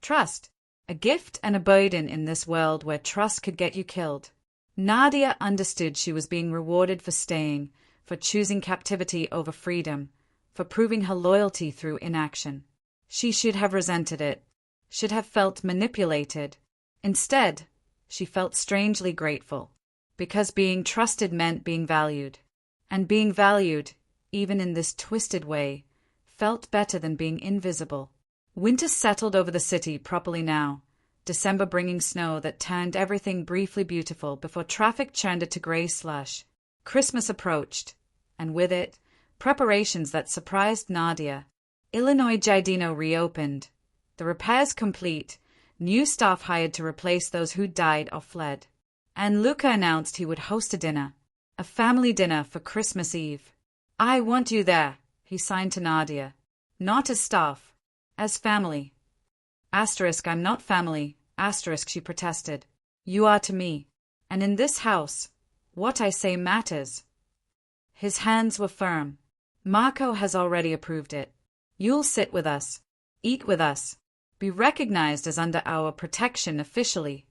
Trust, a gift and a burden in this world where trust could get you killed. Nadia understood she was being rewarded for staying, for choosing captivity over freedom, for proving her loyalty through inaction. She should have resented it, should have felt manipulated. Instead, she felt strangely grateful, because being trusted meant being valued. And being valued, even in this twisted way, felt better than being invisible. Winter settled over the city properly now, December bringing snow that turned everything briefly beautiful before traffic churned it to gray slush. Christmas approached, and with it, preparations that surprised Nadia. Illinois Giardino reopened, the repairs complete, new staff hired to replace those who died or fled. And Luca announced he would host a dinner, a family dinner for Christmas Eve. I want you there, he signed to Nadia. Not as staff, as family. Asterisk, I'm not family, asterisk, she protested. You are to me. And in this house, what I say matters. His hands were firm. Marco has already approved it. You'll sit with us, eat with us, be recognized as under our protection officially.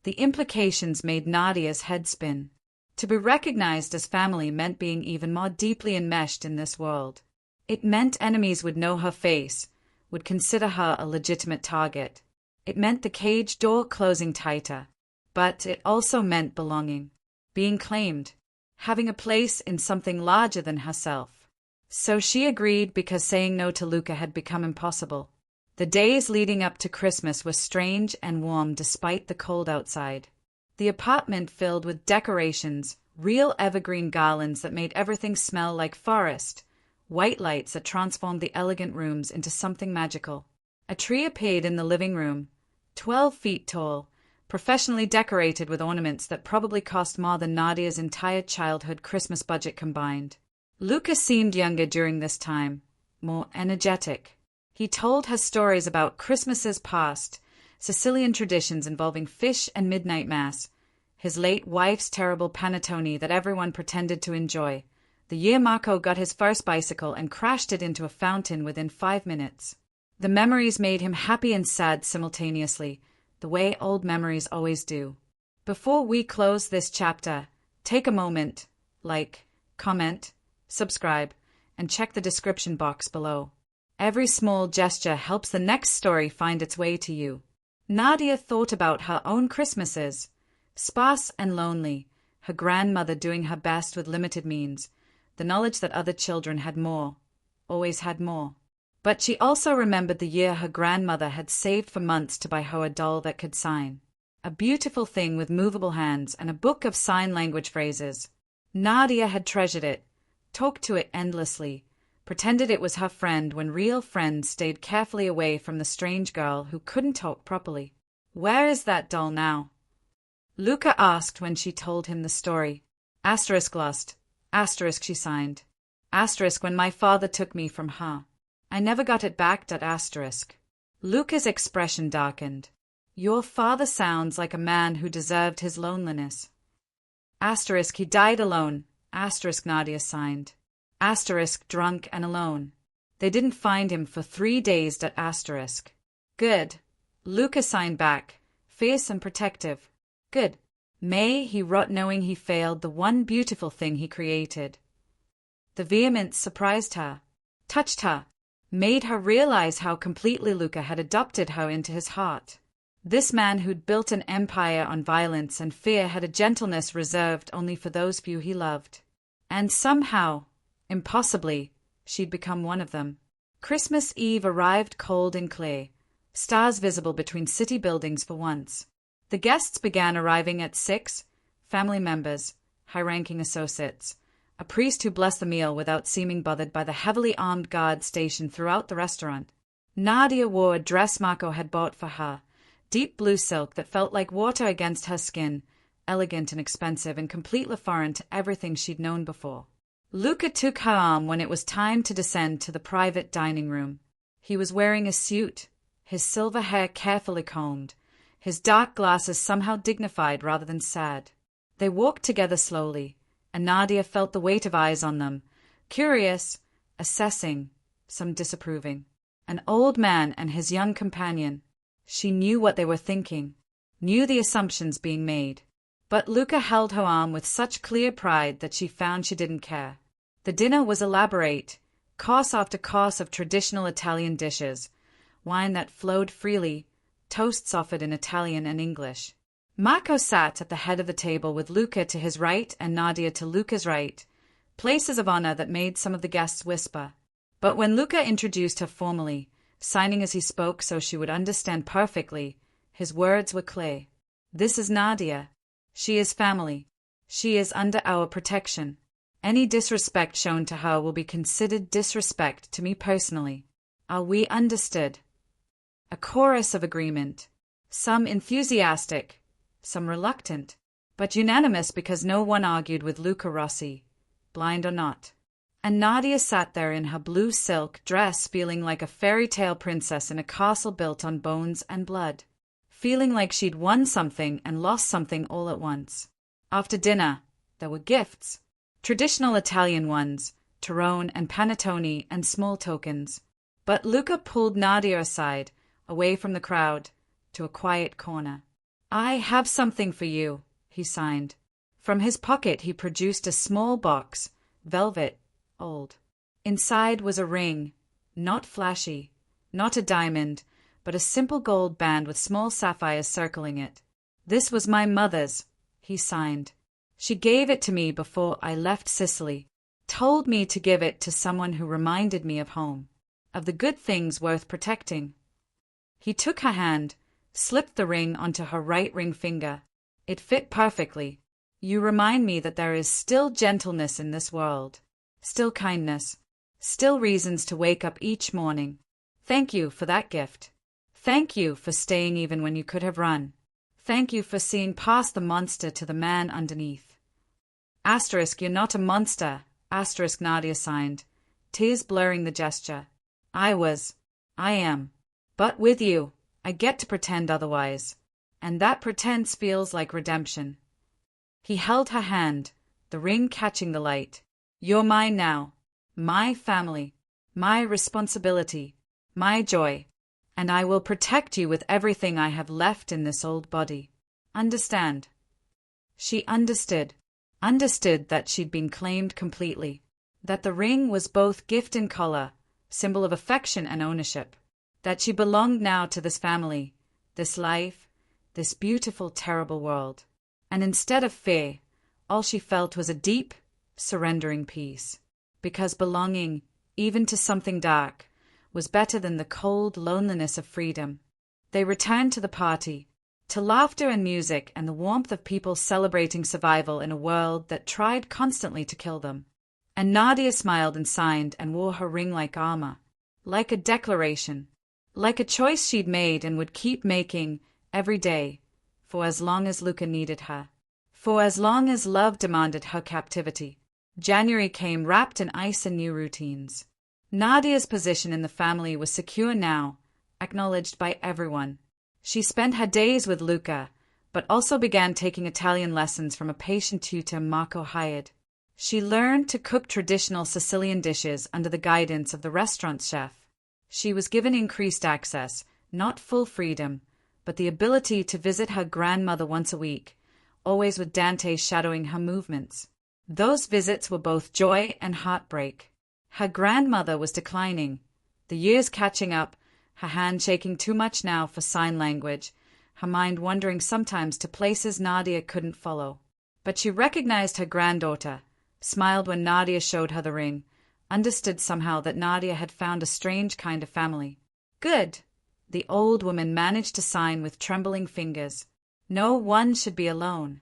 The implications made Nadia's head spin. To be recognized as family meant being even more deeply enmeshed in this world. It meant enemies would know her face, would consider her a legitimate target. It meant the cage door closing tighter. But it also meant belonging, being claimed, having a place in something larger than herself. So she agreed because saying no to Luca had become impossible. The days leading up to Christmas were strange and warm despite the cold outside. The apartment filled with decorations, real evergreen garlands that made everything smell like forest, white lights that transformed the elegant rooms into something magical. A tree appeared in the living room, 12 feet tall, professionally decorated with ornaments that probably cost more than Nadia's entire childhood Christmas budget combined. Luca seemed younger during this time, more energetic. He told her stories about Christmases past, Sicilian traditions involving fish and midnight mass, his late wife's terrible panettone that everyone pretended to enjoy, the year Marco got his first bicycle and crashed it into a fountain within 5 minutes. The memories made him happy and sad simultaneously, the way old memories always do. Before we close this chapter, take a moment, like, comment, subscribe, and check the description box below. Every small gesture helps the next story find its way to you. Nadia thought about her own Christmases, sparse and lonely, her grandmother doing her best with limited means, the knowledge that other children had more, always had more. But she also remembered the year her grandmother had saved for months to buy her a doll that could sign. A beautiful thing with movable hands and a book of sign language phrases. Nadia had treasured it, talked to it endlessly, pretended it was her friend when real friends stayed carefully away from the strange girl who couldn't talk properly. Where is that doll now? Luca asked when she told him the story. Asterisk lost. Asterisk she signed. Asterisk when my father took me from her. I never got it back. Asterisk. Luca's expression darkened. Your father sounds like a man who deserved his loneliness. Asterisk he died alone. Asterisk Nadia signed. Asterisk drunk and alone. They didn't find him for 3 days. Asterisk. Good. Luca signed back, fierce and protective. Good. May he rot knowing he failed the one beautiful thing he created. The vehemence surprised her, touched her, made her realize how completely Luca had adopted her into his heart. This man who'd built an empire on violence and fear had a gentleness reserved only for those few he loved. And somehow, impossibly, she'd become one of them. Christmas Eve arrived cold and clear, stars visible between city buildings for once. The guests began arriving at 6, family members, high-ranking associates, a priest who blessed the meal without seeming bothered by the heavily armed guards stationed throughout the restaurant. Nadia wore a dress Marco had bought for her, deep blue silk that felt like water against her skin, elegant and expensive and completely foreign to everything she'd known before. Luca took her arm when it was time to descend to the private dining room. He was wearing a suit, his silver hair carefully combed, his dark glasses somehow dignified rather than sad. They walked together slowly, and Nadia felt the weight of eyes on them, curious, assessing, some disapproving. An old man and his young companion. She knew what they were thinking, knew the assumptions being made. But Luca held her arm with such clear pride that she found she didn't care. The dinner was elaborate, course after course of traditional Italian dishes, wine that flowed freely, toasts offered in Italian and English. Marco sat at the head of the table with Luca to his right and Nadia to Luca's right, places of honor that made some of the guests whisper. But when Luca introduced her formally, signing as he spoke so she would understand perfectly, his words were clear. "This is Nadia. She is family. She is under our protection. Any disrespect shown to her will be considered disrespect to me personally. Are we understood?" A chorus of agreement, some enthusiastic, some reluctant, but unanimous because no one argued with Luca Rossi, blind or not. And Nadia sat there in her blue silk dress feeling like a fairy tale princess in a castle built on bones and blood, feeling like she'd won something and lost something all at once. After dinner, there were gifts, traditional Italian ones, Tyrone and panettone and small tokens. But Luca pulled Nadia aside, away from the crowd, to a quiet corner. "I have something for you," he signed. From his pocket he produced a small box, velvet, old. Inside was a ring, not flashy, not a diamond, but a simple gold band with small sapphires circling it. "This was my mother's," he signed. "She gave it to me before I left Sicily, told me to give it to someone who reminded me of home, of the good things worth protecting." He took her hand, slipped the ring onto her right ring finger. It fit perfectly. "You remind me that there is still gentleness in this world. Still kindness, still reasons to wake up each morning. Thank you for that gift. Thank you for staying even when you could have run. Thank you for seeing past the monster to the man underneath." Asterisk, "You're not a monster," asterisk Nadia signed, tears blurring the gesture. I am. But with you, I get to pretend otherwise. And that pretense feels like redemption." He held her hand, the ring catching the light. "You're mine now. My family. My responsibility. My joy. And I will protect you with everything I have left in this old body. Understand?" She understood. Understood that she'd been claimed completely. That the ring was both gift and collar, symbol of affection and ownership. That she belonged now to this family, this life, this beautiful, terrible world. And instead of fear, all she felt was a deep, surrendering peace. Because belonging, even to something dark, was better than the cold loneliness of freedom. They returned to the party, to laughter and music and the warmth of people celebrating survival in a world that tried constantly to kill them. And Nadia smiled and signed and wore her ring like armor, like a declaration, like a choice she'd made and would keep making every day, for as long as Luca needed her, for as long as love demanded her captivity. January came wrapped in ice and new routines. Nadia's position in the family was secure now, acknowledged by everyone. She spent her days with Luca, but also began taking Italian lessons from a patient tutor Marco hired. She learned to cook traditional Sicilian dishes under the guidance of the restaurant chef. She was given increased access, not full freedom, but the ability to visit her grandmother once a week, always with Dante shadowing her movements. Those visits were both joy and heartbreak. Her grandmother was declining, the years catching up, her hand shaking too much now for sign language, her mind wandering sometimes to places Nadia couldn't follow. But she recognized her granddaughter, smiled when Nadia showed her the ring, understood somehow that Nadia had found a strange kind of family. "Good," the old woman managed to sign with trembling fingers. "No one should be alone."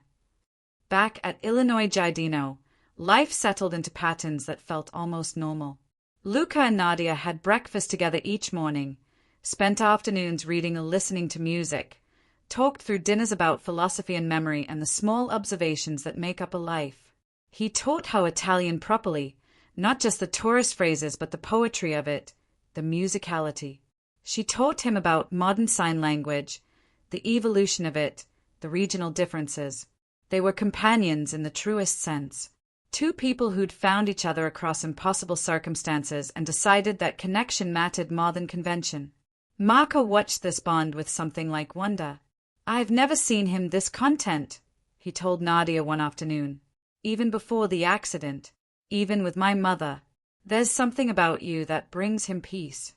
Back at Illinois Giardino, life settled into patterns that felt almost normal. Luca and Nadia had breakfast together each morning, spent afternoons reading or listening to music, talked through dinners about philosophy and memory and the small observations that make up a life. He taught how Italian properly, not just the tourist phrases but the poetry of it, the musicality. She taught him about modern sign language, the evolution of it, the regional differences. They were companions in the truest sense. Two people who'd found each other across impossible circumstances and decided that connection mattered more than convention. Marco watched this bond with something like wonder. "I've never seen him this content," he told Nadia one afternoon. "Even before the accident, even with my mother, there's something about you that brings him peace."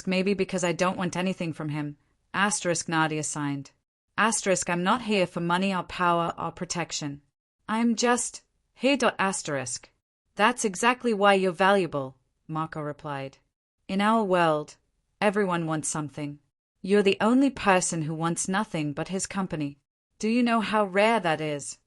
Maybe because I don't want anything from him. Nadia signed. I'm not here for money or power or protection. I'm just here. That's exactly why you're valuable, Marco replied. In our world, everyone wants something. You're the only person who wants nothing but his company. Do you know how rare that is?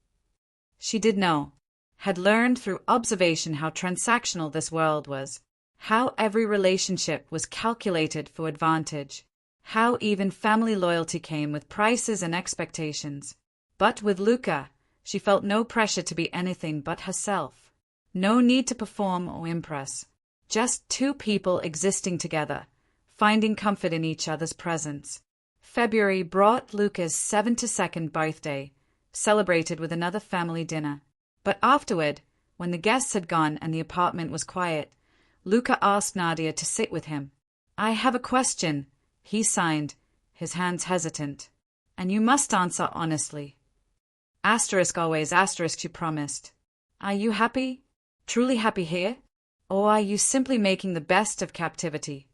She did know, had learned through observation how transactional this world was, how every relationship was calculated for advantage, how even family loyalty came with prices and expectations. But with Luca, she felt no pressure to be anything but herself. No need to perform or impress. Just two people existing together, finding comfort in each other's presence. February brought Luca's 72nd birthday, celebrated with another family dinner. But afterward, when the guests had gone and the apartment was quiet, Luca asked Nadia to sit with him. "I have a question," he signed, his hands hesitant. "And you must answer honestly." Always, she promised. "Are you happy? Truly happy here? Or are you simply making the best of captivity?"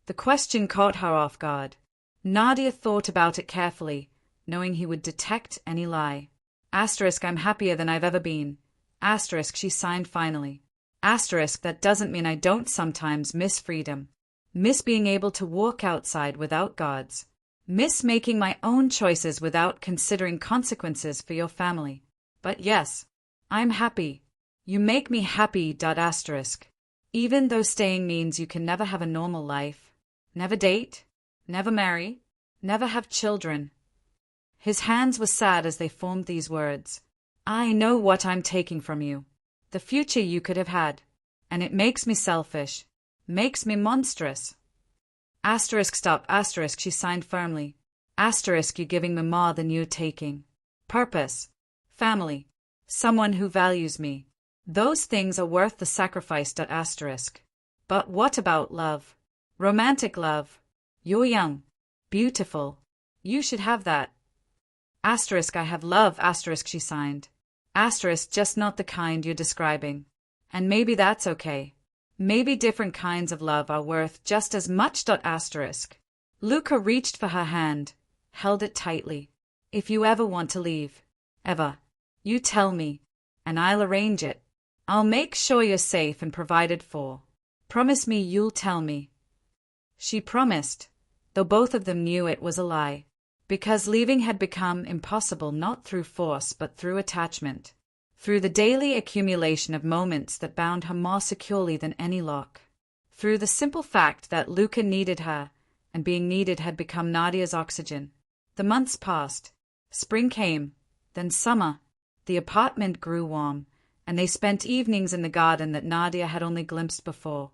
The question caught her off guard. Nadia thought about it carefully, knowing he would detect any lie. "I'm happier than I've ever been." She signed finally. That doesn't mean I don't sometimes miss freedom. Miss being able to walk outside without guards. Miss making my own choices without considering consequences for your family. But yes, I'm happy. You make me happy. Even though staying means you can never have a normal life. Never date. Never marry. Never have children. His hands were sad as they formed these words. "I know what I'm taking from you. The future you could have had. And it makes me selfish. Makes me monstrous." Stop. She signed firmly. You're giving me more than you're taking. Purpose. Family. Someone who values me. Those things are worth the sacrifice. But what about love? Romantic love. You're young. Beautiful. You should have that. I have love. She signed. Just not the kind you're describing. And maybe that's okay. Maybe different kinds of love are worth just as much. Luca reached for her hand, held it tightly. "If you ever want to leave, ever, you tell me, and I'll arrange it. I'll make sure you're safe and provided for. Promise me you'll tell me." She promised, though both of them knew it was a lie, because leaving had become impossible not through force but through attachment. Through the daily accumulation of moments that bound her more securely than any lock. Through the simple fact that Luca needed her, and being needed had become Nadia's oxygen. The months passed. Spring came, then summer. The apartment grew warm, and they spent evenings in the garden that Nadia had only glimpsed before,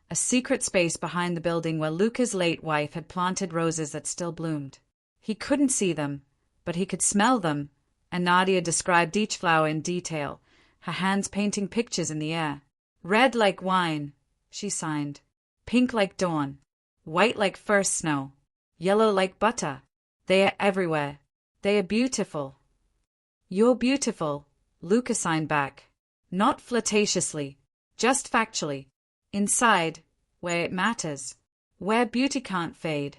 a secret space behind the building where Luca's late wife had planted roses that still bloomed. He couldn't see them, but he could smell them, and Nadia described each flower in detail, her hands painting pictures in the air. "Red like wine," she signed. "Pink like dawn. White like first snow. Yellow like butter. They are everywhere. They are beautiful." "You're beautiful," Luca signed back. Not flirtatiously, just factually. Inside, where it matters. Where beauty can't fade.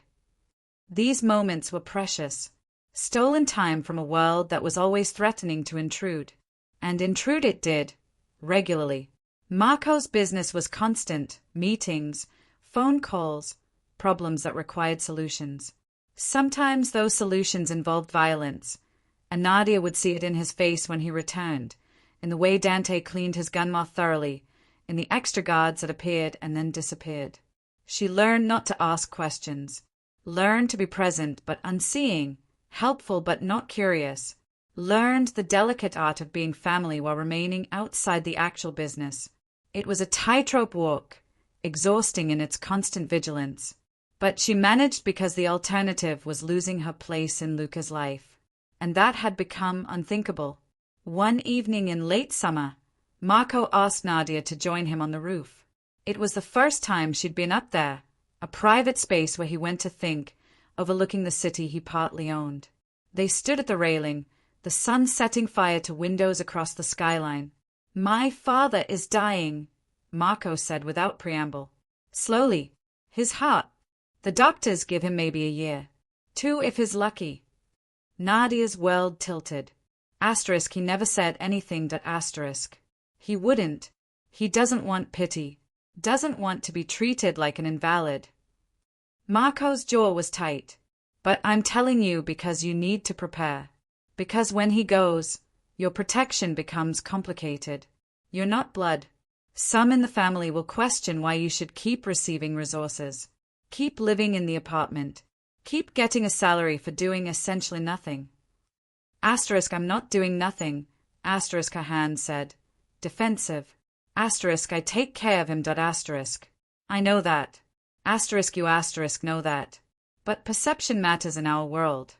These moments were precious. Stolen time from a world that was always threatening to intrude. And intrude it did, regularly. Marco's business was constant, meetings, phone calls, problems that required solutions. Sometimes those solutions involved violence, and Nadia would see it in his face when he returned, in the way Dante cleaned his gun more thoroughly, in the extra guards that appeared and then disappeared. She learned not to ask questions, learned to be present but unseeing, helpful but not curious, learned the delicate art of being family while remaining outside the actual business. It was a tightrope walk, exhausting in its constant vigilance. But she managed because the alternative was losing her place in Luca's life. And that had become unthinkable. One evening in late summer, Marco asked Nadia to join him on the roof. It was the first time she'd been up there, a private space where he went to think, overlooking the city he partly owned. They stood at the railing, the sun setting fire to windows across the skyline. "My father is dying," Marco said without preamble. "Slowly. His heart. The doctors give him maybe a year. 2 if he's lucky." Nadia's world tilted. Asterisk, he never said anything that asterisk. He wouldn't. He doesn't want pity. Doesn't want to be treated like an invalid. Marco's jaw was tight. "But I'm telling you because you need to prepare. Because when he goes, your protection becomes complicated. You're not blood. Some in the family will question why you should keep receiving resources. Keep living in the apartment. Keep getting a salary for doing essentially nothing." Asterisk, "I'm not doing nothing," asterisk her hand said. Defensive. Asterisk, "I take care of him. Asterisk. I know that. Asterisk, you asterisk know that. But perception matters in our world."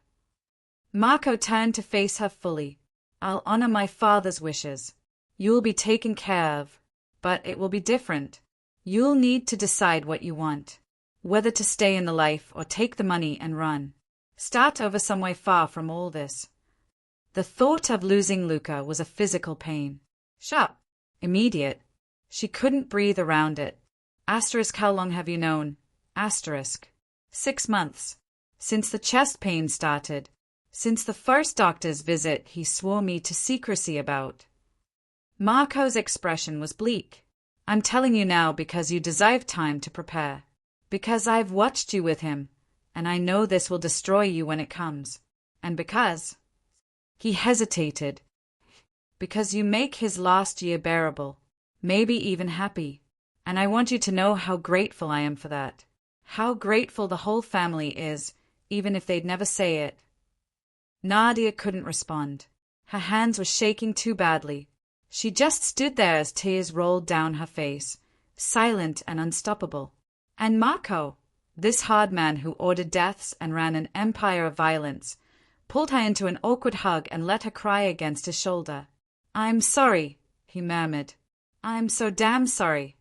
Marco turned to face her fully. "I'll honor my father's wishes. You'll be taken care of. But it will be different. You'll need to decide what you want. Whether to stay in the life or take the money and run. Start over somewhere far from all this." The thought of losing Luca was a physical pain. Sharp. Immediate. She couldn't breathe around it. Asterisk, "How long have you known?" Asterisk. 6 months. Since the chest pain started. Since the first doctor's visit he swore me to secrecy about. Marco's expression was bleak. "I'm telling you now because you deserve time to prepare. Because I've watched you with him, and I know this will destroy you when it comes. And because—" He hesitated. "Because you make his last year bearable, maybe even happy. And I want you to know how grateful I am for that. How grateful the whole family is, even if they'd never say it." Nadia couldn't respond. Her hands were shaking too badly. She just stood there as tears rolled down her face, silent and unstoppable. And Marco, this hard man who ordered deaths and ran an empire of violence, pulled her into an awkward hug and let her cry against his shoulder. "I'm sorry," he murmured. "I'm so damn sorry."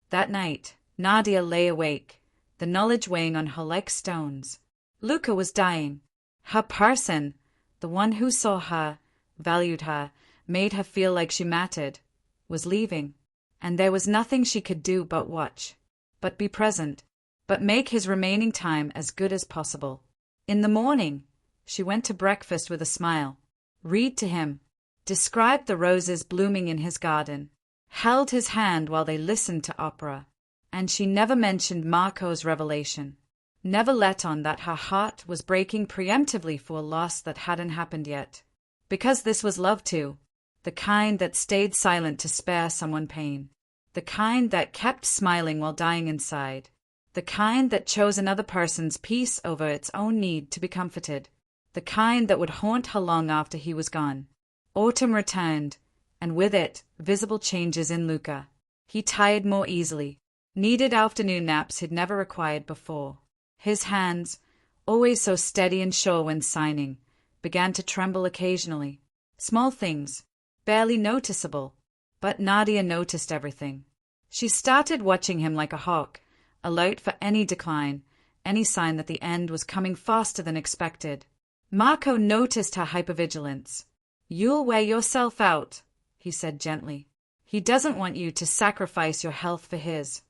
That night, Nadia lay awake, the knowledge weighing on her like stones. Luca was dying. Her person, the one who saw her, valued her, made her feel like she mattered, was leaving. And there was nothing she could do but watch. But be present, but make his remaining time as good as possible. In the morning, she went to breakfast with a smile, read to him, described the roses blooming in his garden, held his hand while they listened to opera, and she never mentioned Marco's revelation, never let on that her heart was breaking preemptively for a loss that hadn't happened yet. Because this was love too, the kind that stayed silent to spare someone pain. The kind that kept smiling while dying inside. The kind that chose another person's peace over its own need to be comforted. The kind that would haunt her long after he was gone. Autumn returned, and with it, visible changes in Luca. He tired more easily, needed afternoon naps he'd never required before. His hands, always so steady and sure when signing, began to tremble occasionally. Small things, barely noticeable. But Nadia noticed everything. She started watching him like a hawk, alert for any decline, any sign that the end was coming faster than expected. Marco noticed her hypervigilance. "You'll wear yourself out," he said gently. "He doesn't want you to sacrifice your health for his."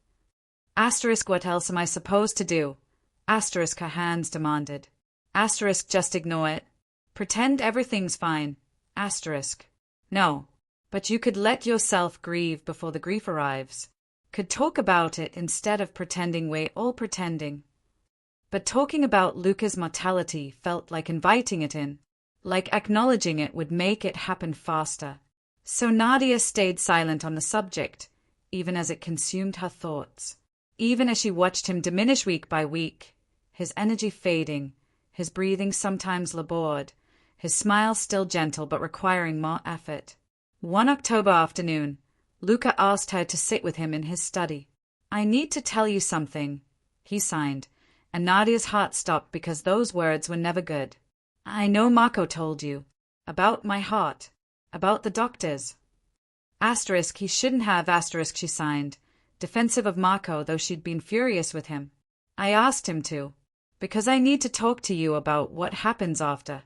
Asterisk, "What else am I supposed to do?" Asterisk, her hands demanded. Asterisk, "Just ignore it. Pretend everything's fine." Asterisk. "No. But you could let yourself grieve before the grief arrives. Could talk about it instead of pretending we're all pretending." But talking about Luca's mortality felt like inviting it in, like acknowledging it would make it happen faster. So Nadia stayed silent on the subject, even as it consumed her thoughts. Even as she watched him diminish week by week, his energy fading, his breathing sometimes labored, his smile still gentle but requiring more effort. One October afternoon, Luca asked her to sit with him in his study. "I need to tell you something," he signed, and Nadia's heart stopped because those words were never good. "I know Marco told you. About my heart. About the doctors." He shouldn't have, she signed, defensive of Marco though she'd been furious with him. "I asked him to. Because I need to talk to you about what happens after."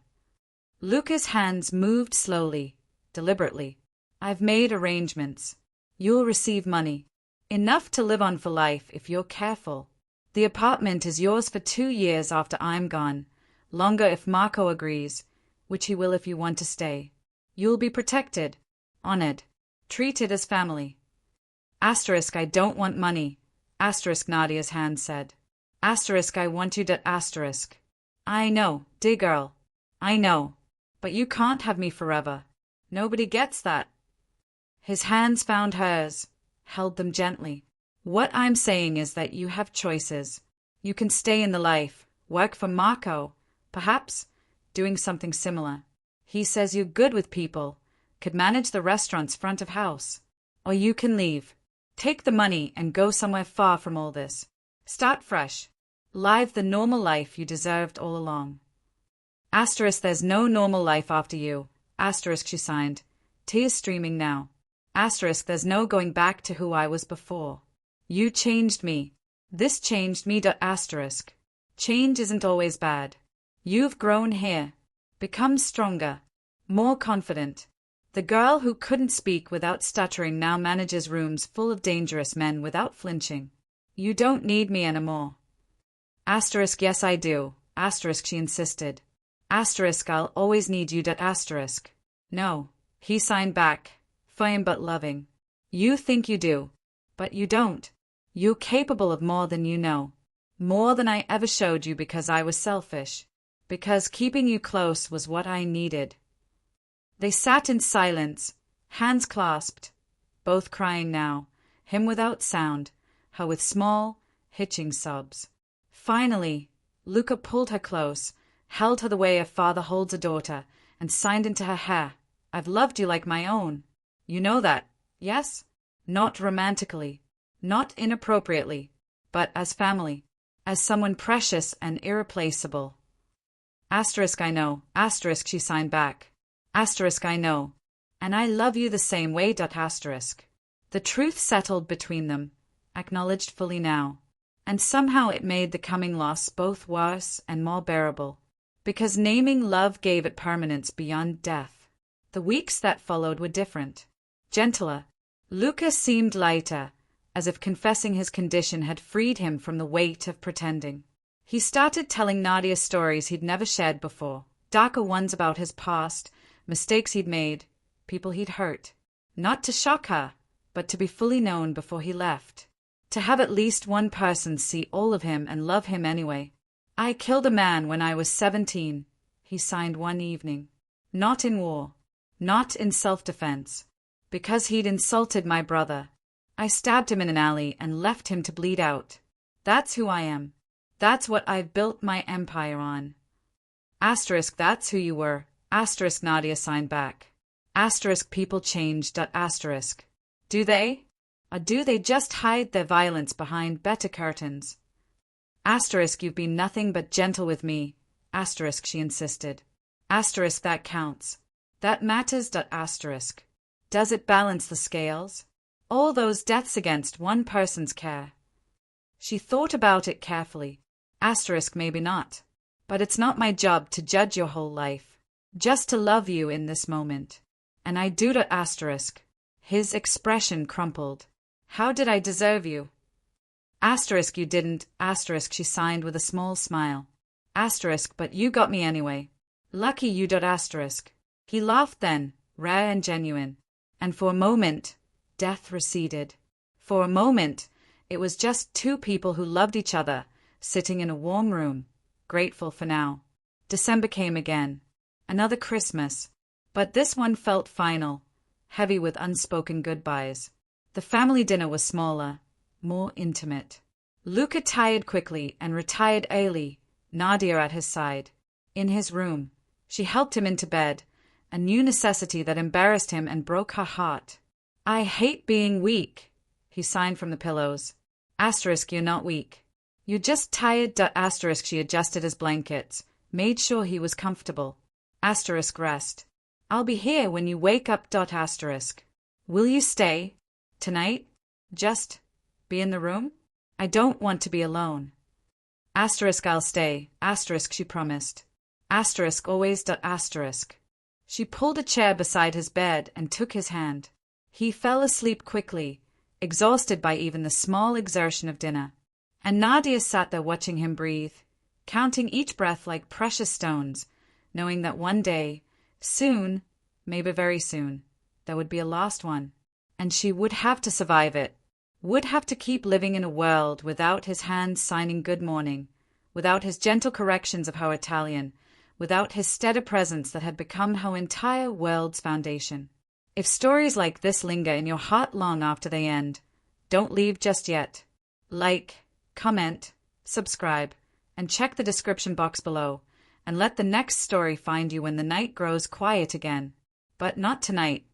Luca's hands moved slowly, deliberately. "I've made arrangements. You'll receive money. Enough to live on for life if you're careful. The apartment is yours for 2 years after I'm gone, longer if Marco agrees, which he will if you want to stay. You'll be protected, honored, treated as family." I don't want money, Nadia's hand said. I want you to. I know, dear girl. I know. But you can't have me forever. Nobody gets that. His hands found hers, held them gently. "What I'm saying is that you have choices. You can stay in the life, work for Marco, perhaps, doing something similar. He says you're good with people, could manage the restaurant's front of house. Or you can leave. Take the money and go somewhere far from all this. Start fresh. Live the normal life you deserved all along." There's no normal life after you, she signed, tears streaming now. There's no going back to who I was before. You changed me. This changed me. Change isn't always bad. You've grown here. Become stronger. More confident. The girl who couldn't speak without stuttering now manages rooms full of dangerous men without flinching. You don't need me anymore. Yes I do, she insisted. I'll always need you. No, he signed back, firm but loving. You think you do, but you don't. You're capable of more than you know. More than I ever showed you because I was selfish. Because keeping you close was what I needed. They sat in silence, hands clasped, both crying now, him without sound, her with small, hitching sobs. Finally, Luca pulled her close, held her the way a father holds a daughter, and signed into her hair. "I've loved you like my own. You know that, yes? Not romantically, not inappropriately, but as family, as someone precious and irreplaceable." I know, she signed back. I know. And I love you the same way. The truth settled between them, acknowledged fully now. And somehow it made the coming loss both worse and more bearable, because naming love gave it permanence beyond death. The weeks that followed were different, gentler. Luca seemed lighter, as if confessing his condition had freed him from the weight of pretending. He started telling Nadia stories he'd never shared before, darker ones about his past, mistakes he'd made, people he'd hurt. Not to shock her, but to be fully known before he left. To have at least one person see all of him and love him anyway. "I killed a man when I was 17, he signed one evening. Not in war. Not in self-defense. Because he'd insulted my brother. I stabbed him in an alley and left him to bleed out. That's who I am. That's what I've built my empire on." That's who you were, Nadia signed back. People change. Do they? Or do they just hide their violence behind better curtains? You've been nothing but gentle with me, she insisted. That counts. That matters. Does it balance the scales? All those deaths against one person's care. She thought about it carefully. Maybe not. But it's not my job to judge your whole life. Just to love you in this moment. And I do. His expression crumpled. "How did I deserve you?" You didn't, she signed with a small smile. But you got me anyway. Lucky you. He laughed then, rare and genuine. And for a moment, death receded. For a moment, it was just two people who loved each other, sitting in a warm room, grateful for now. December came again. Another Christmas. But this one felt final, heavy with unspoken goodbyes. The family dinner was smaller, more intimate. Luca tired quickly and retired early, Nadia at his side. In his room. She helped him into bed, a new necessity that embarrassed him and broke her heart. I hate being weak, he signed from the pillows. Asterisk, you're not weak. You're just tired. Asterisk, she adjusted his blankets, made sure he was comfortable. Asterisk, rest. I'll be here when you wake up. Asterisk. Will you stay? Tonight? Just be in the room? I don't want to be alone. Asterisk, I'll stay. Asterisk, she promised. Asterisk, always. Asterisk. She pulled a chair beside his bed and took his hand. He fell asleep quickly, exhausted by even the small exertion of dinner. And Nadia sat there watching him breathe, counting each breath like precious stones, knowing that one day, soon, maybe very soon, there would be a last one. And she would have to survive it, would have to keep living in a world without his hands signing good morning, without his gentle corrections of her Italian, without his steady presence that had become her entire world's foundation. If stories like this linger in your heart long after they end, don't leave just yet. Like, comment, subscribe, and check the description box below, and let the next story find you when the night grows quiet again. But not tonight.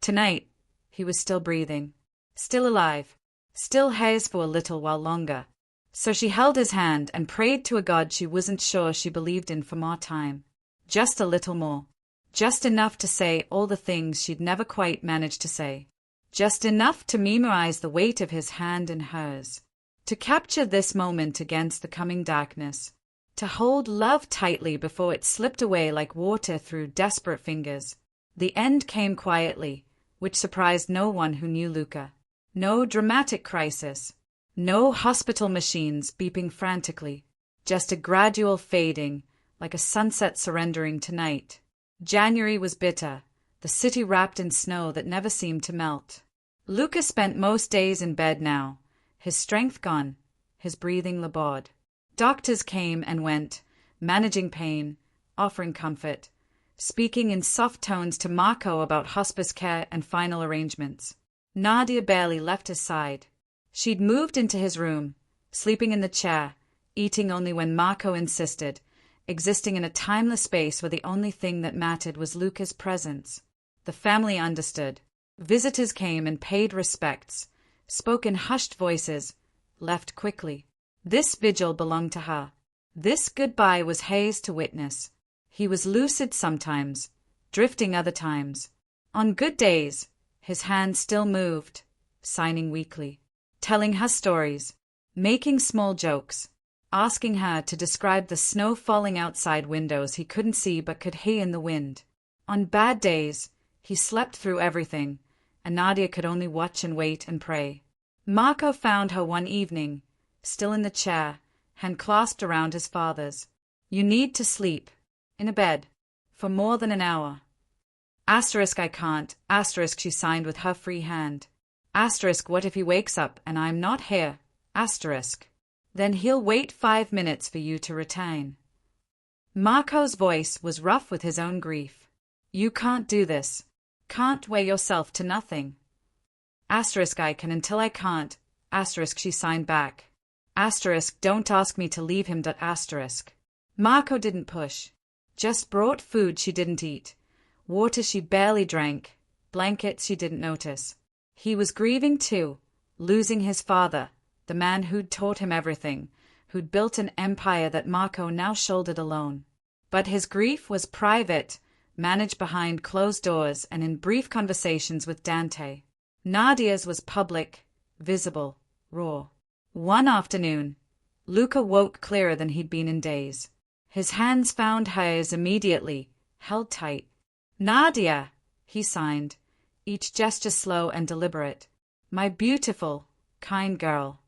Tonight, he was still breathing, still alive, still hers for a little while longer. So she held his hand and prayed to a God she wasn't sure she believed in for more time. Just a little more. Just enough to say all the things she'd never quite managed to say. Just enough to memorize the weight of his hand in hers. To capture this moment against the coming darkness. To hold love tightly before it slipped away like water through desperate fingers. The end came quietly, which surprised no one who knew Luca. No dramatic crisis. No hospital machines beeping frantically. Just a gradual fading, like a sunset surrendering to night. January was bitter, the city wrapped in snow that never seemed to melt. Luca spent most days in bed now, his strength gone, his breathing labored. Doctors came and went, managing pain, offering comfort, speaking in soft tones to Marco about hospice care and final arrangements. Nadia barely left his side. She'd moved into his room, sleeping in the chair, eating only when Marco insisted, existing in a timeless space where the only thing that mattered was Luca's presence. The family understood. Visitors came and paid respects, spoke in hushed voices, left quickly. This vigil belonged to her. This goodbye was hers to witness. He was lucid sometimes, drifting other times. On good days, his hand still moved, signing weakly, telling her stories, making small jokes, asking her to describe the snow falling outside windows he couldn't see but could hear in the wind. On bad days, he slept through everything, and Nadia could only watch and wait and pray. Marco found her one evening, still in the chair, hand clasped around his father's. You need to sleep, in a bed, for more than an hour. Asterisk, I can't. Asterisk, she signed with her free hand. Asterisk, what if he wakes up and I'm not here? Asterisk. Then he'll wait 5 minutes for you to return. Marco's voice was rough with his own grief. You can't do this. Can't weigh yourself to nothing. Asterisk, I can until I can't. Asterisk, she signed back. Asterisk, don't ask me to leave him. Asterisk. Marco didn't push. Just brought food she didn't eat, water she barely drank, blankets she didn't notice. He was grieving too, losing his father, the man who'd taught him everything, who'd built an empire that Marco now shouldered alone. But his grief was private, managed behind closed doors and in brief conversations with Dante. Nadia's was public, visible, raw. One afternoon, Luca woke clearer than he'd been in days. His hands found hers immediately, held tight. Nadia, he signed, each gesture slow and deliberate. My beautiful, kind girl.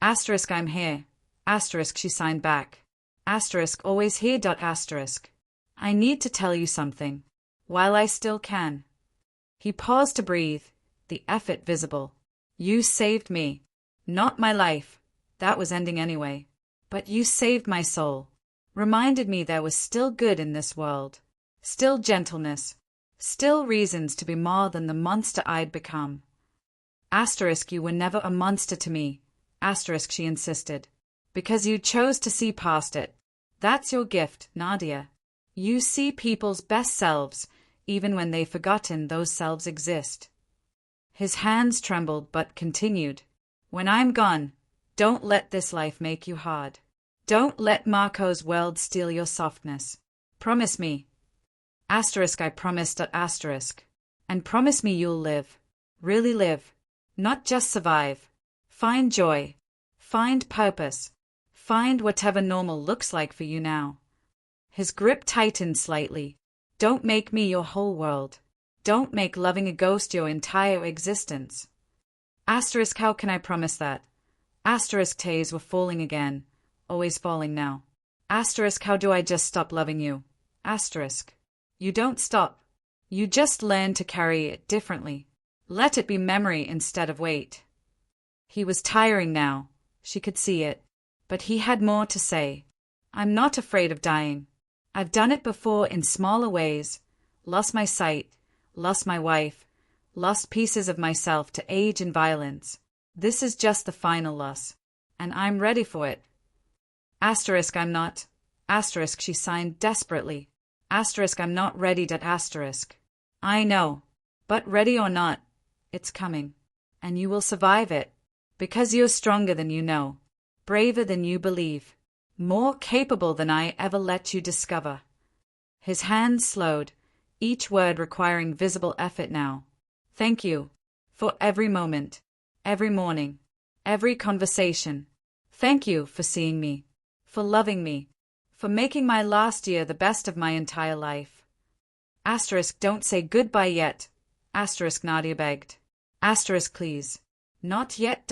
Asterisk, I'm here. Asterisk, she signed back. Asterisk, always here. Asterisk. I need to tell you something. While I still can. He paused to breathe, the effort visible. You saved me. Not my life. That was ending anyway. But you saved my soul. Reminded me there was still good in this world. Still gentleness. Still reasons to be more than the monster I'd become. Asterisk, you were never a monster to me. Asterisk, she insisted. Because you chose to see past it. That's your gift, Nadia. You see people's best selves, even when they've forgotten those selves exist. His hands trembled but continued. When I'm gone, don't let this life make you hard. Don't let Marco's world steal your softness. Promise me. I promised. And promise me you'll live. Really live. Not just survive. Find joy. Find purpose. Find whatever normal looks like for you now. His grip tightened slightly. Don't make me your whole world. Don't make loving a ghost your entire existence. How can I promise that? Tears were falling again. Always falling now. How do I just stop loving you? You don't stop. You just learn to carry it differently. Let it be memory instead of weight. He was tiring now. She could see it. But he had more to say. I'm not afraid of dying. I've done it before in smaller ways. Lost my sight. Lost my wife. Lost pieces of myself to age and violence. This is just the final loss. And I'm ready for it. I'm not. She signed desperately. I'm not ready. I know. But ready or not, it's coming. And you will survive it. Because you're stronger than you know. Braver than you believe. More capable than I ever let you discover. His hands slowed, each word requiring visible effort now. Thank you. For every moment. Every morning. Every conversation. Thank you for seeing me. For loving me. For making my last year the best of my entire life. Don't say goodbye yet. Nadia begged. Please. Not yet.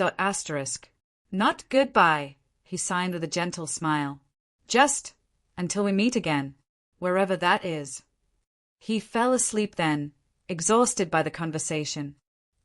Not goodbye, he signed with a gentle smile. Just until we meet again, wherever that is. He fell asleep then, exhausted by the conversation.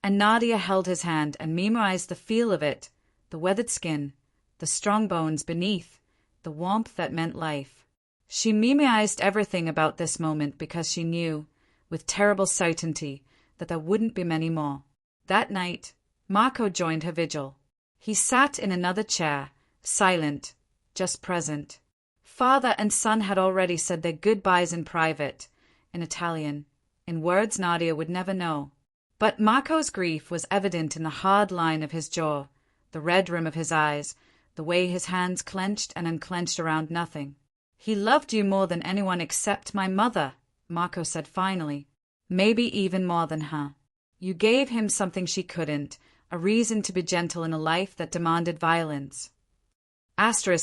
And Nadia held his hand and memorized the feel of it, the weathered skin, the strong bones beneath, the warmth that meant life. She memorized everything about this moment because she knew, with terrible certainty, that there wouldn't be many more. That night, Marco joined her vigil. He sat in another chair, silent, just present. Father and son had already said their goodbyes in private, in Italian, in words Nadia would never know. But Marco's grief was evident in the hard line of his jaw, the red rim of his eyes, the way his hands clenched and unclenched around nothing. He loved you more than anyone except my mother, Marco said finally. Maybe even more than her. You gave him something she couldn't, a reason to be gentle in a life that demanded violence.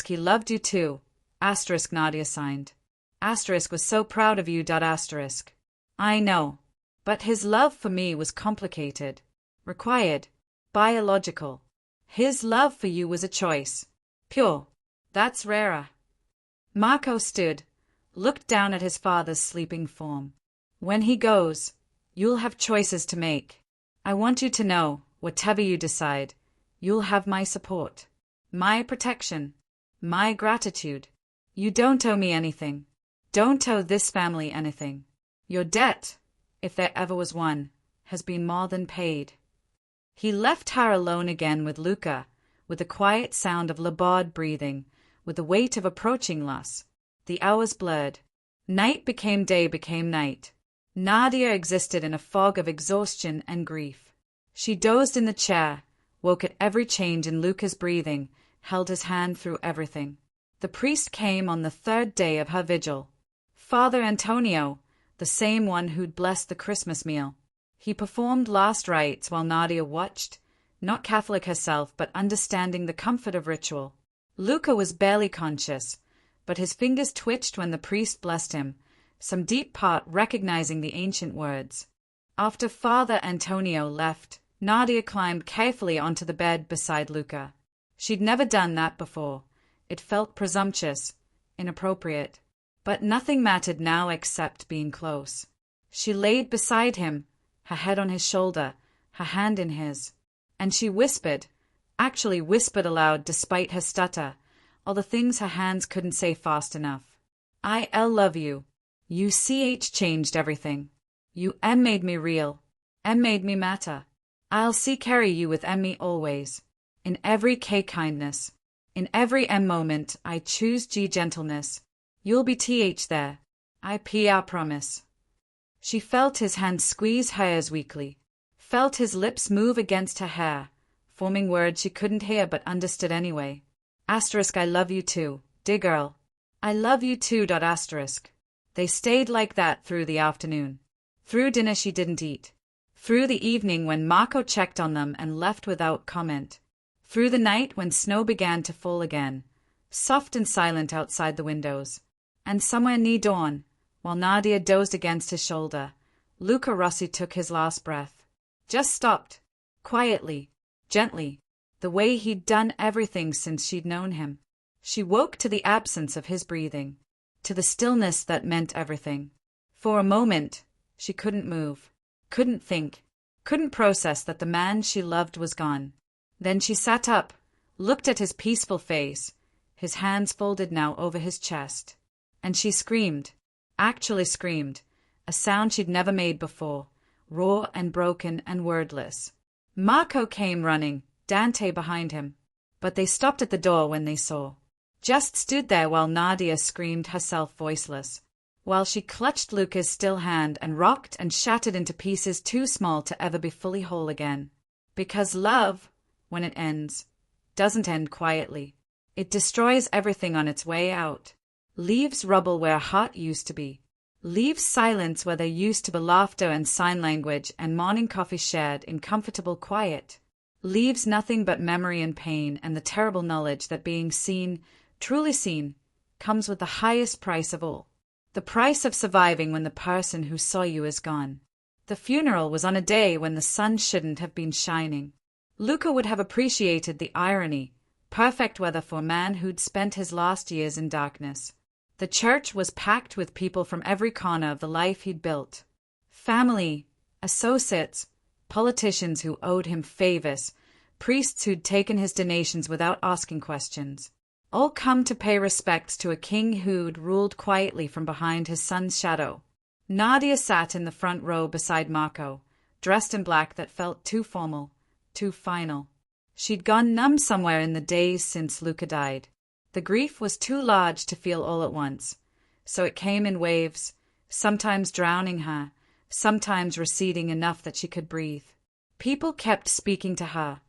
He loved you too. Nadia signed. Was so proud of you. I know. But his love for me was complicated. Required. Biological. His love for you was a choice. Pure. That's rarer. Marco stood, looked down at his father's sleeping form. When he goes, you'll have choices to make. I want you to know, whatever you decide, you'll have my support, my protection, my gratitude. You don't owe me anything. Don't owe this family anything. Your debt, if there ever was one, has been more than paid. He left her alone again with Luca, with the quiet sound of laboured breathing, with the weight of approaching loss. The hours blurred. Night became day, became night. Nadia existed in a fog of exhaustion and grief. She dozed in the chair, woke at every change in Luca's breathing, held his hand through everything. The priest came on the third day of her vigil. Father Antonio, the same one who'd blessed the Christmas meal. He performed last rites while Nadia watched, not Catholic herself but understanding the comfort of ritual. Luca was barely conscious, but his fingers twitched when the priest blessed him, some deep part recognizing the ancient words. After Father Antonio left, Nadia climbed carefully onto the bed beside Luca. She'd never done that before. It felt presumptuous, inappropriate. But nothing mattered now except being close. She laid beside him, her head on his shoulder, her hand in his. And she whispered, actually whispered aloud despite her stutter, all the things her hands couldn't say fast enough. I love you. You changed everything. You made me real. Made me matter. I'll carry you with me always. In every kindness. In every moment I choose gentleness. You'll be there. I promise. She felt his hand squeeze hers weakly, felt his lips move against her hair, forming words she couldn't hear but understood anyway. Asterisk I love you too, dear girl. I love you too. Asterisk. They stayed like that through the afternoon. Through dinner she didn't eat. Through the evening when Marco checked on them and left without comment. Through the night when snow began to fall again, soft and silent outside the windows. And somewhere near dawn, while Nadia dozed against his shoulder, Luca Rossi took his last breath. Just stopped. Quietly, gently, the way he'd done everything since she'd known him. She woke to the absence of his breathing, to the stillness that meant everything. For a moment, she couldn't move, couldn't think, couldn't process that the man she loved was gone. Then she sat up, looked at his peaceful face, his hands folded now over his chest. And she screamed, actually screamed, a sound she'd never made before, raw and broken and wordless. Marco came running, Dante behind him. But they stopped at the door when they saw. Just stood there while Nadia screamed herself voiceless, while she clutched Luca's still hand and rocked and shattered into pieces too small to ever be fully whole again. Because love, when it ends, doesn't end quietly. It destroys everything on its way out. Leaves rubble where a heart used to be. Leaves silence where there used to be laughter and sign language and morning coffee shared in comfortable quiet. Leaves nothing but memory and pain and the terrible knowledge that being seen, truly seen, comes with the highest price of all. The price of surviving when the person who saw you is gone. The funeral was on a day when the sun shouldn't have been shining. Luca would have appreciated the irony, perfect weather for a man who'd spent his last years in darkness. The church was packed with people from every corner of the life he'd built. Family, associates, politicians who owed him favors, priests who'd taken his donations without asking questions. All come to pay respects to a king who'd ruled quietly from behind his son's shadow. Nadia sat in the front row beside Marco, dressed in black that felt too formal, too final. She'd gone numb somewhere in the days since Luca died. The grief was too large to feel all at once, so it came in waves, sometimes drowning her, sometimes receding enough that she could breathe. People kept speaking to her,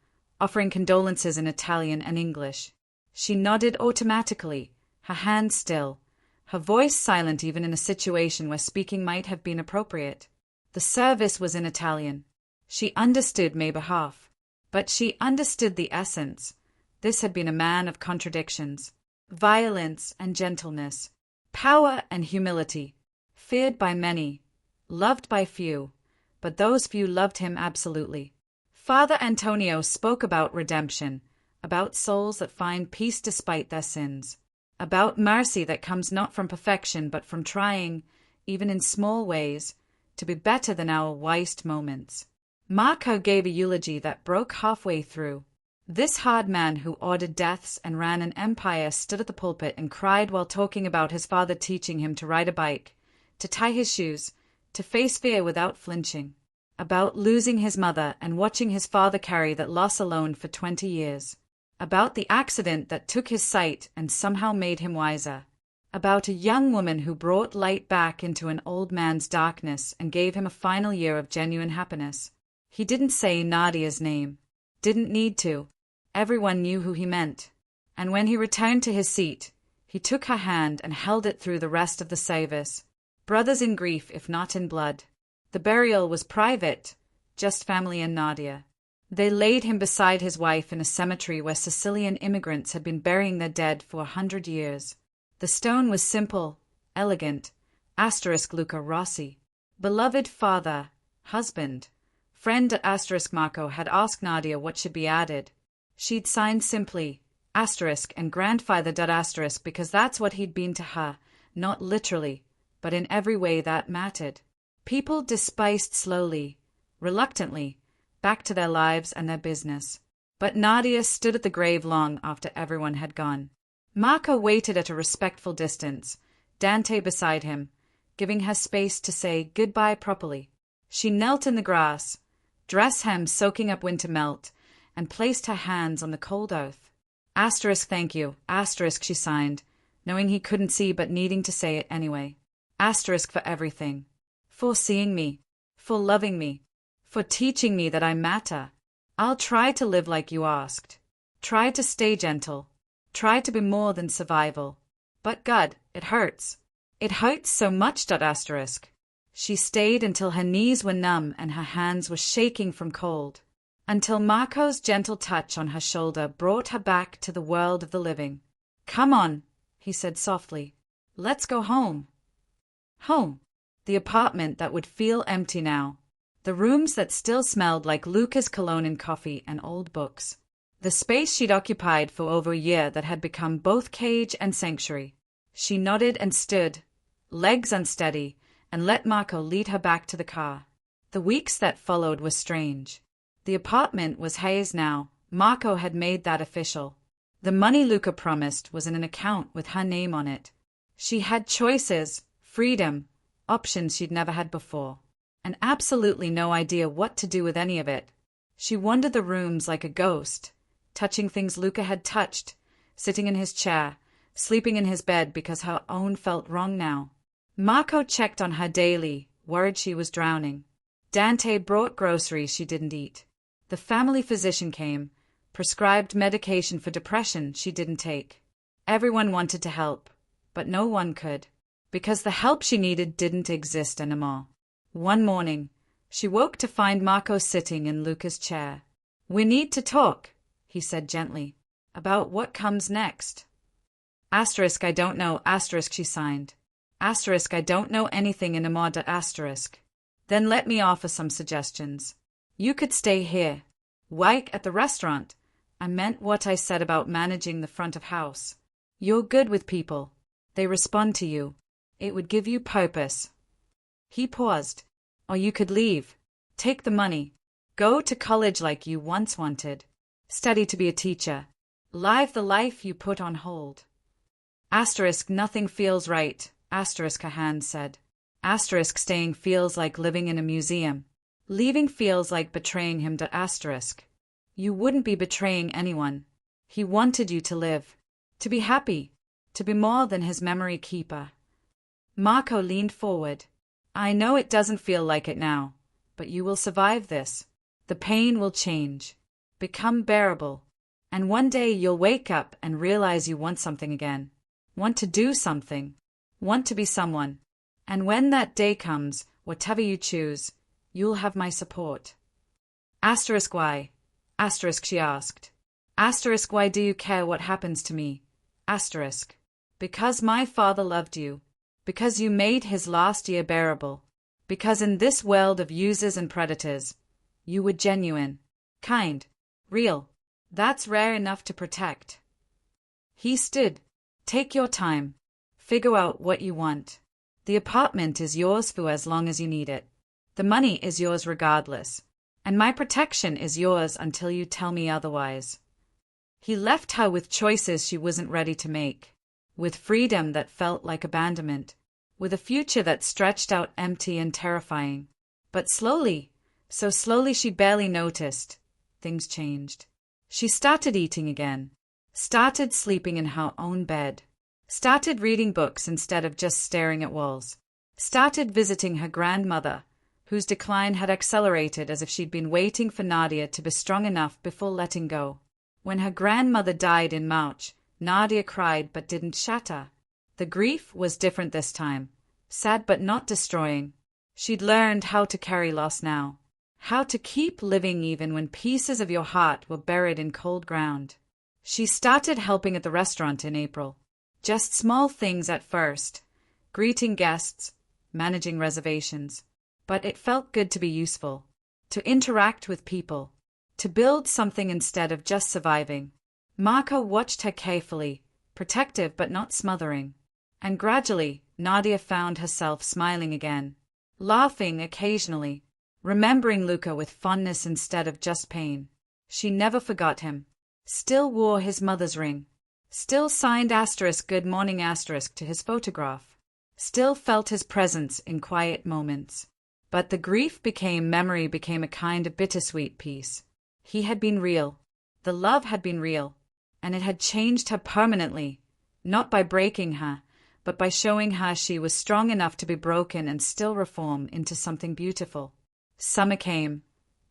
offering condolences in Italian and English. She nodded automatically, her hands still, her voice silent even in a situation where speaking might have been appropriate. The service was in Italian. She understood maybe half, but she understood the essence. This had been a man of contradictions, violence and gentleness, power and humility, feared by many, loved by few, but those few loved him absolutely. Father Antonio spoke about redemption, about souls that find peace despite their sins, about mercy that comes not from perfection but from trying, even in small ways, to be better than our worst moments. Marco gave a eulogy that broke halfway through. This hard man who ordered deaths and ran an empire stood at the pulpit and cried while talking about his father teaching him to ride a bike, to tie his shoes, to face fear without flinching, about losing his mother and watching his father carry that loss alone for 20 years, about the accident that took his sight and somehow made him wiser, about a young woman who brought light back into an old man's darkness and gave him a final year of genuine happiness. He didn't say Nadia's name. Didn't need to. Everyone knew who he meant. And when he returned to his seat, he took her hand and held it through the rest of the service. Brothers in grief, if not in blood. The burial was private, just family and Nadia. They laid him beside his wife in a cemetery where Sicilian immigrants had been burying their dead for 100 years. The stone was simple, elegant, * Luca Rossi. Beloved father, husband, friend * Marco had asked Nadia what should be added. She'd signed simply, * and grandfather * because that's what he'd been to her, not literally, but in every way that mattered. People dispersed slowly, reluctantly, back to their lives and their business. But Nadia stood at the grave long after everyone had gone. Marco waited at a respectful distance, Dante beside him, giving her space to say goodbye properly. She knelt in the grass, dress hem soaking up winter melt, and placed her hands on the cold earth. * thank you, * she signed, knowing he couldn't see but needing to say it anyway. Asterisk for everything. For seeing me. For loving me. For teaching me that I matter. I'll try to live like you asked. Try to stay gentle. Try to be more than survival. But God, it hurts. It hurts so much. Asterisk. She stayed until her knees were numb and her hands were shaking from cold. Until Marco's gentle touch on her shoulder brought her back to the world of the living. Come on, he said softly. Let's go home. Home. The apartment that would feel empty now. The rooms that still smelled like Luca's cologne and coffee and old books. The space she'd occupied for over a year that had become both cage and sanctuary. She nodded and stood, legs unsteady, and let Marco lead her back to the car. The weeks that followed were strange. The apartment was his now. Marco had made that official. The money Luca promised was in an account with her name on it. She had choices, freedom, options she'd never had before, and absolutely no idea what to do with any of it. She wandered the rooms like a ghost, touching things Luca had touched, sitting in his chair, sleeping in his bed because her own felt wrong now. Marco checked on her daily, worried she was drowning. Dante brought groceries she didn't eat. The family physician came, prescribed medication for depression she didn't take. Everyone wanted to help, but no one could, because the help she needed didn't exist anymore. One morning, she woke to find Marco sitting in Luca's chair. We need to talk, he said gently, about what comes next. Asterisk I don't know, asterisk she signed. Asterisk I don't know anything anymore, asterisk. Then let me offer some suggestions. You could stay here. Work at the restaurant. I meant what I said about managing the front of house. You're good with people. They respond to you. It would give you purpose. He paused. Or you could leave. Take the money. Go to college like you once wanted. Study to be a teacher. Live the life you put on hold. Asterisk nothing feels right, asterisk her hand said. Asterisk staying feels like living in a museum. Leaving feels like betraying him. Asterisk. You wouldn't be betraying anyone. He wanted you to live. To be happy. To be more than his memory keeper. Marco leaned forward. I know it doesn't feel like it now, but you will survive this. The pain will change. Become bearable. And one day you'll wake up and realize you want something again. Want to do something. Want to be someone. And when that day comes, whatever you choose, you'll have my support. Asterisk why? Asterisk she asked. Asterisk why do you care what happens to me? Asterisk. Because my father loved you. Because you made his last year bearable. Because in this world of users and predators, you were genuine, kind, real. That's rare enough to protect. He stood. Take your time. Figure out what you want. The apartment is yours for as long as you need it. The money is yours regardless. And my protection is yours until you tell me otherwise. He left her with choices she wasn't ready to make. With freedom that felt like abandonment. With a future that stretched out empty and terrifying. But slowly, so slowly she barely noticed, things changed. She started eating again. Started sleeping in her own bed. Started reading books instead of just staring at walls. Started visiting her grandmother, whose decline had accelerated as if she'd been waiting for Nadia to be strong enough before letting go. When her grandmother died in March, Nadia cried but didn't shatter. The grief was different this time, sad but not destroying. She'd learned how to carry loss now, how to keep living even when pieces of your heart were buried in cold ground. She started helping at the restaurant in April. Just small things at first, greeting guests, managing reservations. But it felt good to be useful, to interact with people, to build something instead of just surviving. Marco watched her carefully, protective but not smothering. And gradually, Nadia found herself smiling again, laughing occasionally, remembering Luca with fondness instead of just pain. She never forgot him. Still wore his mother's ring. Still signed asterisk good morning asterisk to his photograph. Still felt his presence in quiet moments. But the grief memory became a kind of bittersweet peace. He had been real. The love had been real. And it had changed her permanently. not by breaking her, but by showing her she was strong enough to be broken and still reform into something beautiful. Summer came,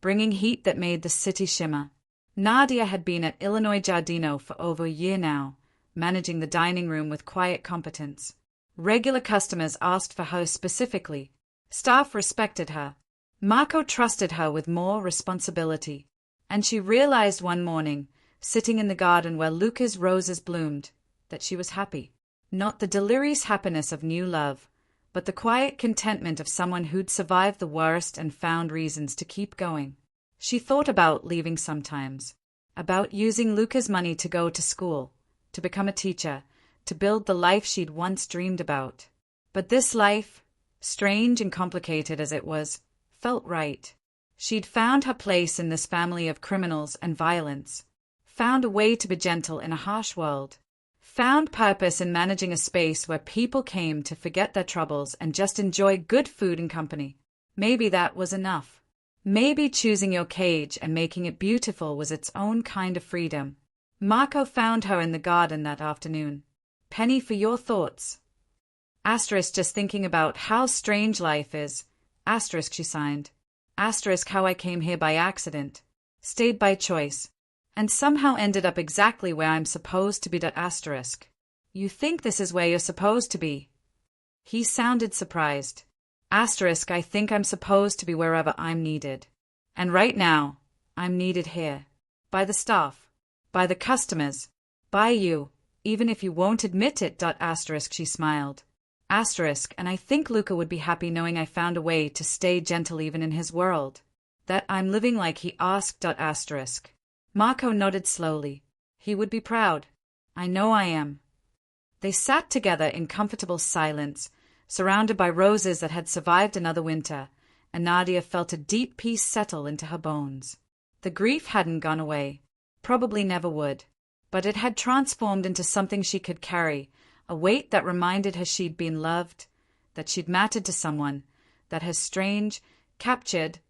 bringing heat that made the city shimmer. Nadia had been at Illinois Giardino for over a year now, managing the dining room with quiet competence. Regular customers asked for her specifically. Staff respected her. Marco trusted her with more responsibility. And she realized one morning, sitting in the garden where Luca's roses bloomed, that she was happy. Not the delirious happiness of new love, but the quiet contentment of someone who'd survived the worst and found reasons to keep going. She thought about leaving sometimes, about using Luca's money to go to school, to become a teacher, to build the life she'd once dreamed about. But this life, strange and complicated as it was, felt right. She'd found her place in this family of criminals and violence, found a way to be gentle in a harsh world, found purpose in managing a space where people came to forget their troubles and just enjoy good food and company. Maybe that was enough. Maybe choosing your cage and making it beautiful was its own kind of freedom. Marco found her in the garden that afternoon. "Penny for your thoughts." Asterisk just thinking about how strange life is. Asterisk she signed. Asterisk how I came here by accident. Stayed by choice. And somehow ended up exactly where I'm supposed to be. Asterisk. You think this is where you're supposed to be? He sounded surprised. Asterisk I think I'm supposed to be wherever I'm needed. And right now, I'm needed here. By the staff. By the customers. By you. Even if you won't admit it. Asterisk she smiled. Asterisk and I think Luca would be happy knowing I found a way to stay gentle even in his world. That I'm living like he asked. Asterisk. Marco nodded slowly. He would be proud. I know I am. They sat together in comfortable silence, surrounded by roses that had survived another winter, and Nadia felt a deep peace settle into her bones. The grief hadn't gone away, probably never would, but it had transformed into something she could carry, a weight that reminded her she'd been loved, that she'd mattered to someone, that her strange, captive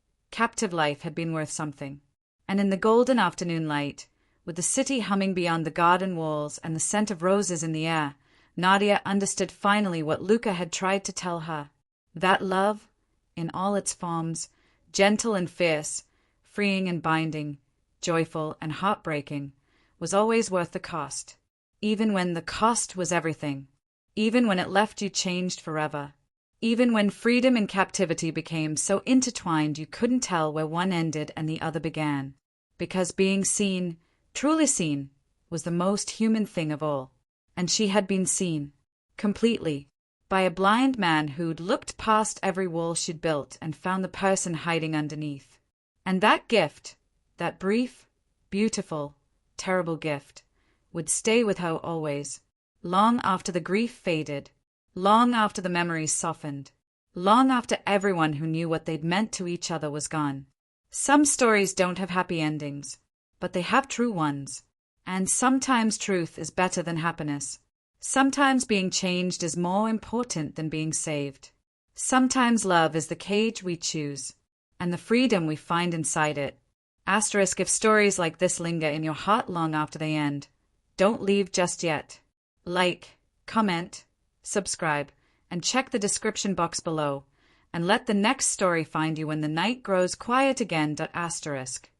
life had been worth something. And in the golden afternoon light, with the city humming beyond the garden walls and the scent of roses in the air, Nadia understood finally what Luca had tried to tell her. That love, in all its forms, gentle and fierce, freeing and binding, joyful and heartbreaking, was always worth the cost. Even when the cost was everything. Even when it left you changed forever. Even when freedom and captivity became so intertwined you couldn't tell where one ended and the other began. Because being seen, truly seen, was the most human thing of all. And she had been seen, completely, by a blind man who'd looked past every wall she'd built and found the person hiding underneath. And that gift, that brief, beautiful, terrible gift, would stay with her always, long after the grief faded, long after the memories softened, long after everyone who knew what they'd meant to each other was gone. Some stories don't have happy endings, but they have true ones. And sometimes truth is better than happiness. Sometimes being changed is more important than being saved. Sometimes love is the cage we choose, and the freedom we find inside it. Asterisk if stories like this linger in your heart long after they end, don't leave just yet. Like, comment, subscribe, and check the description box below, and let the next story find you when the night grows quiet again. Asterisk.